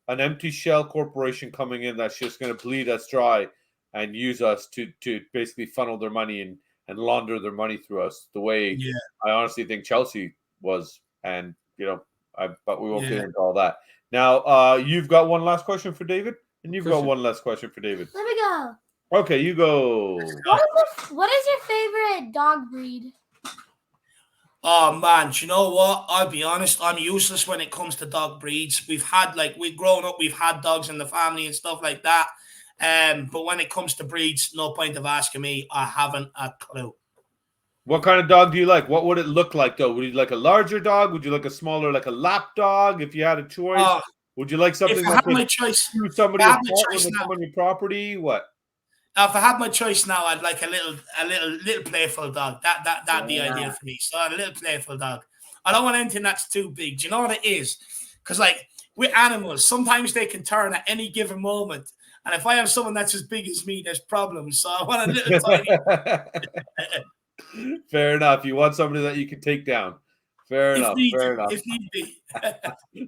an empty shell corporation coming in that's just going to bleed us dry and use us to basically funnel their money and launder their money through us the way I honestly think Chelsea was. And, but we won't get into all that. Now, you've got one last question for David, and you've got one last question for David.
Let me go.
Okay, you go.
What is your favorite dog breed?
Oh man, do you know what? I'll be honest, I'm useless when it comes to dog breeds. We've grown up, we've had dogs in the family and stuff like that. But when it comes to breeds, no point of asking me. I haven't a clue.
What kind of dog do you like? What would it look like though? Would you like a larger dog? Would you like a smaller, like a lap dog? If you had a choice, would you like something
If I
that
had
could
my choice,
shoot somebody apart when they come on your property? What?
if I had my choice now, I'd like a little playful dog. That'd be ideal for me. So a little playful dog. I don't want anything that's too big. Do you know what it is? Because like with animals, sometimes they can turn at any given moment. And if I have someone that's as big as me, there's problems. So I want a little tiny.
Fair enough. You want somebody that you can take down. Fair enough.
If need be.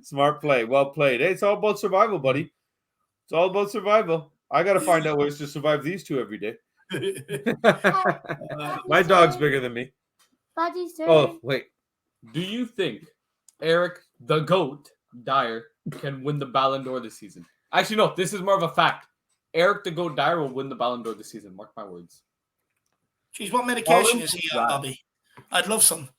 Smart play. Well played. Hey, it's all about survival, buddy. It's all about survival. I got to find out ways to survive these two every day. My dog's bigger than me.
Buddy's turn.
Oh, wait.
Do you think Eric the Goat Dyer can win the Ballon d'Or this season? Actually, no. This is more of a fact. Eric the Goat Dyer will win the Ballon d'Or this season. Mark my words.
Jeez, what medication is he on, Bobby? I'd love some.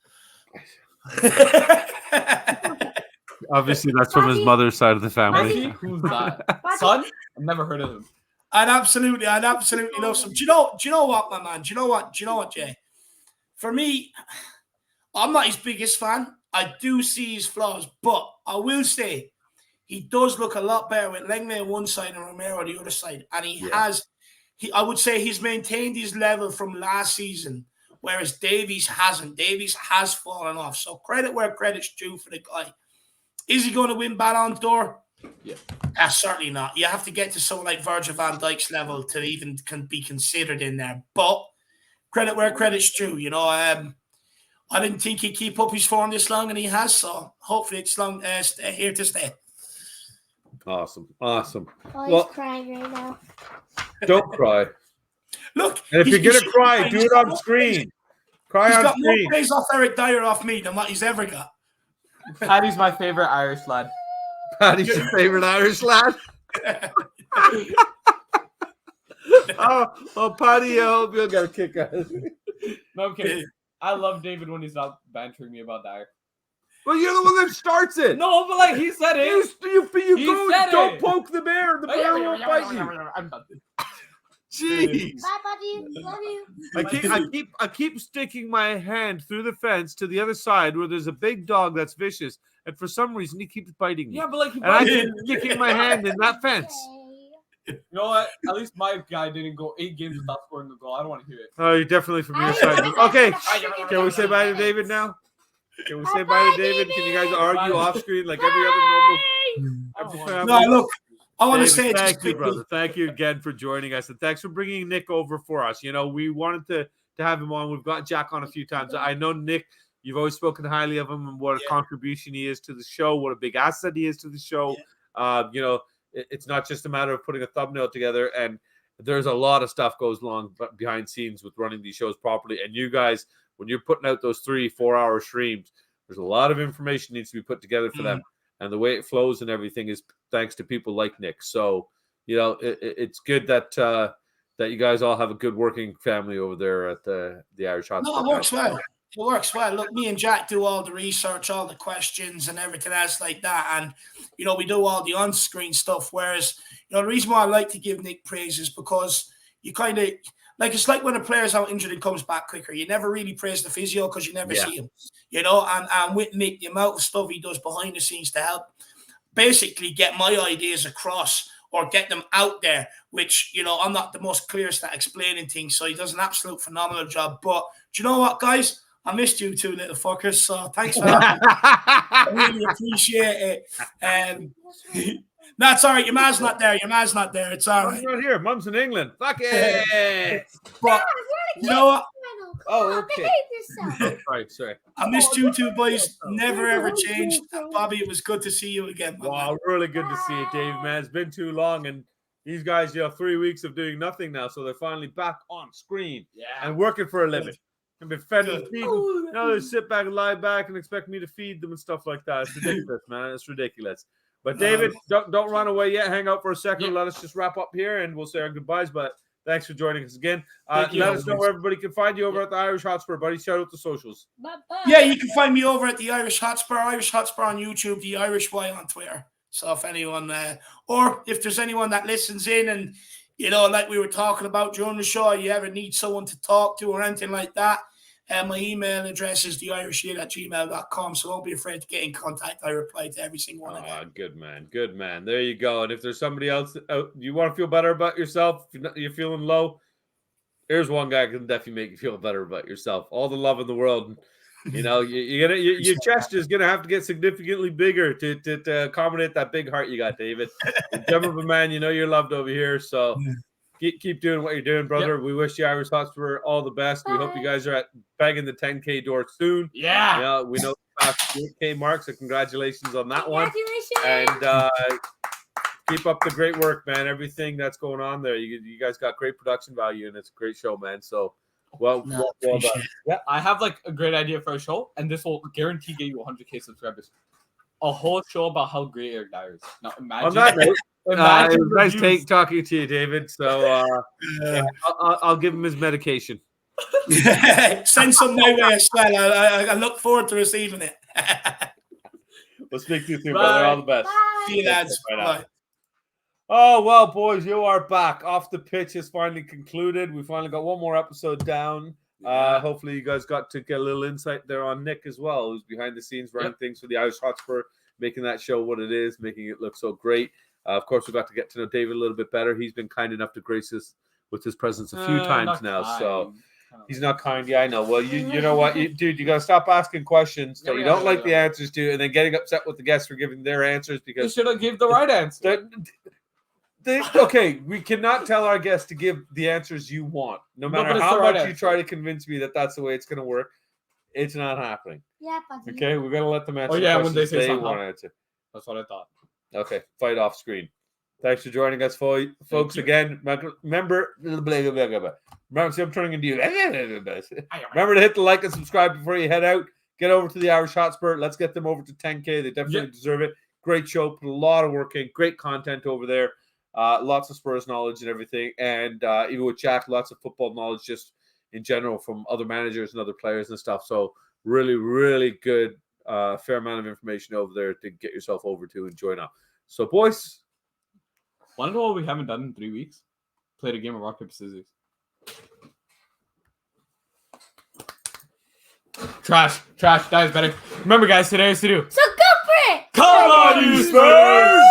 Obviously, that's from his mother's side of the family.
Who's that? Son? I've never heard of him.
I'd absolutely love some. Do you know what, my man? Do you know what, Jay? For me, I'm not his biggest fan. I do see his flaws, but I will say he does look a lot better with Lenglet on one side and Romero on the other side. And I would say he's maintained his level from last season, whereas Davies hasn't. Davies has fallen off. So credit where credit's due for the guy. Is he going to win Ballon d'Or?
Yeah.
Certainly not. You have to get to someone like Virgil van Dijk's level to even be considered in there. But credit where credit's due. You know, I didn't think he'd keep up his form this long, and he has. So hopefully it's here to stay.
Awesome.
Oh, he's crying right now.
Don't cry.
Look,
and if you're going to cry, do it on screen. Cry on screen.
He's got more praise off Eric Dyer off me than what he's ever got.
Paddy's my favorite Irish lad.
Paddy's your favorite Irish lad? oh, Paddy, I hope you'll get a kick out of it.
No, I'm kidding. I love David when he's not bantering me about Dyer.
Well, you're the one that starts it.
No, but like he said it.
You don't poke the bear. The bear won't bite you.
I'm not.
Bye,
Jeez.
buddy. Love you.
I keep sticking my hand through the fence to the other side where there's a big dog that's vicious, and for some reason he keeps biting me.
Yeah, but like,
and I keep sticking my hand in that fence.
You know what? At least my guy didn't go 8 games without scoring a goal. I don't want to hear it.
Oh, you're definitely from your side. Okay, can we say bye to David now? Can we say bye to David? Can you guys argue off screen like every other normal?
No, look. I want to say
thank you, brother. Thank you again for joining us, and thanks for bringing Nick over for us. You know, we wanted to have him on. We've got Jack on a few times. I know Nick. You've always spoken highly of him and what a contribution he is to the show. What a big asset he is to the show. You know, it's not just a matter of putting a thumbnail together, and there's a lot of stuff goes along behind scenes with running these shows properly. And you guys, when you're putting out those 3-4 hour streams, there's a lot of information needs to be put together for them. And the way it flows and everything is thanks to people like Nick. So, you know, it's good that that you guys all have a good working family over there at the Irish Hotspur.
No, it works well. It works well. Look, me and Jack do all the research, all the questions and everything else like that. And, you know, we do all the on-screen stuff. Whereas, you know, the reason why I like to give Nick praise is because you kind of, like, it's like when a player's out injured and comes back quicker. You never really praise the physio because you never see him, you know. And with Nick, the amount of stuff he does behind the scenes to help basically get my ideas across or get them out there, which, you know, I'm not the most clearest at explaining things. So he does an absolute phenomenal job. But do you know what, guys? I missed you two little fuckers. So thanks for that. I really appreciate it. No, it's all right. Your man's not there. It's all right.
I'm not here. Mum's in England. Fuck it.
But you know what?
Oh, okay. Sorry.
I missed you two boys. Never ever changed. Bobby, it was good to see you again.
Wow, really good to see you, Dave, man. It's been too long, and these guys, 3 weeks of doing nothing now, so they're finally back on screen and working for a living. And been fed and feeding. Now they sit back and lie back and expect me to feed them and stuff like that. It's ridiculous, man. It's ridiculous. But David, don't run away yet. Hang out for a second. Let us just wrap up here, and we'll say our goodbyes. But Thanks for joining us again.
Thank you.
Let us know where everybody can find you over at the Irish Hotspur, buddy. Shout out the socials.
Bye-bye.
Yeah, you can find me over at the Irish Hotspur on YouTube, the Irish Way on Twitter. So if anyone, or if there's anyone that listens in and, you know, like we were talking about during the show, you ever need someone to talk to or anything like that, my email address is theirishshit@gmail.com. So don't be afraid to get in contact. I reply to every single one of them.
Good man. Good man. There you go. And if there's somebody else out, you want to feel better about yourself, if you're feeling low, here's one guy who can definitely make you feel better about yourself. All the love in the world. You know, your chest is gonna have to get significantly bigger to accommodate that big heart you got, David. Gem of a man, you know you're loved over here. So keep doing what you're doing, brother. Yep. We wish the Irish Hotspur all the best. We hope you guys are banging the 10K door soon.
Yeah.
You know, we know the 8K mark, so congratulations on that one. And keep up the great work, man. Everything that's going on there, you guys got great production value, and it's a great show, man. So. Well done.
Yeah, I have like a great idea for a show, and this will guarantee get you 100K subscribers. A whole show about how great Eric Dyer is. Now imagine.
On that note, it was nice talking to you, David. So I'll give him his medication.
Send some my way as well. I look forward to receiving it.
We'll speak to you soon, brother. All the best.
Bye.
See you lads. Bye.
Oh, well, boys, you are back. Off the Pitch is finally concluded. We finally got one more episode down. Hopefully you guys got to get a little insight there on Nick as well, who's behind the scenes running things for the Irish Hotspur, making that show what it is, making it look so great. Of course, we got to get to know David a little bit better. He's been kind enough to grace us with his presence a few times now. Kind. So he's not kind. Yeah, I know. Well, you know what, dude, you got to stop asking questions that you don't like the answers to, and then getting upset with the guests for giving their answers because
you should have given the right answer.
Okay, we cannot tell our guests to give the answers you want. No matter how much you try to convince me that that's the way it's going to work, it's not happening.
Yeah, buddy.
Okay, we're going to let them answer
when they say
they want to answer.
That's what I thought.
Okay, fight off screen. Thanks for joining us, folks. Again, remember, see, I'm turning into you. Remember to hit the like and subscribe before you head out. Get over to the Irish Hotspur. Let's get them over to 10K. They definitely deserve it. Great show. Put a lot of work in. Great content over there. Lots of Spurs knowledge and everything. And even with Jack, lots of football knowledge just in general from other managers and other players and stuff. So really, really good, fair amount of information over there to get yourself over to and join up. So, boys.
Want to know what we haven't done in 3 weeks? Played a game of rock, paper, scissors. Trash. That is better. Remember, guys, today is to do.
So go for it!
Come on, you Spurs!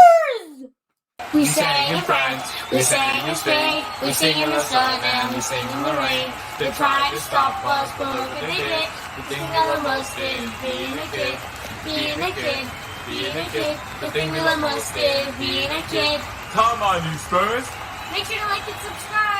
We sang in France, we sang in Spain, we sing in the sun and we sing in the rain. They tried to stop us, but they did. The thing we love most is being a kid, being a kid, being a kid. The thing we love most is being a kid.
Come on, you Spurs!
Make sure to like and subscribe.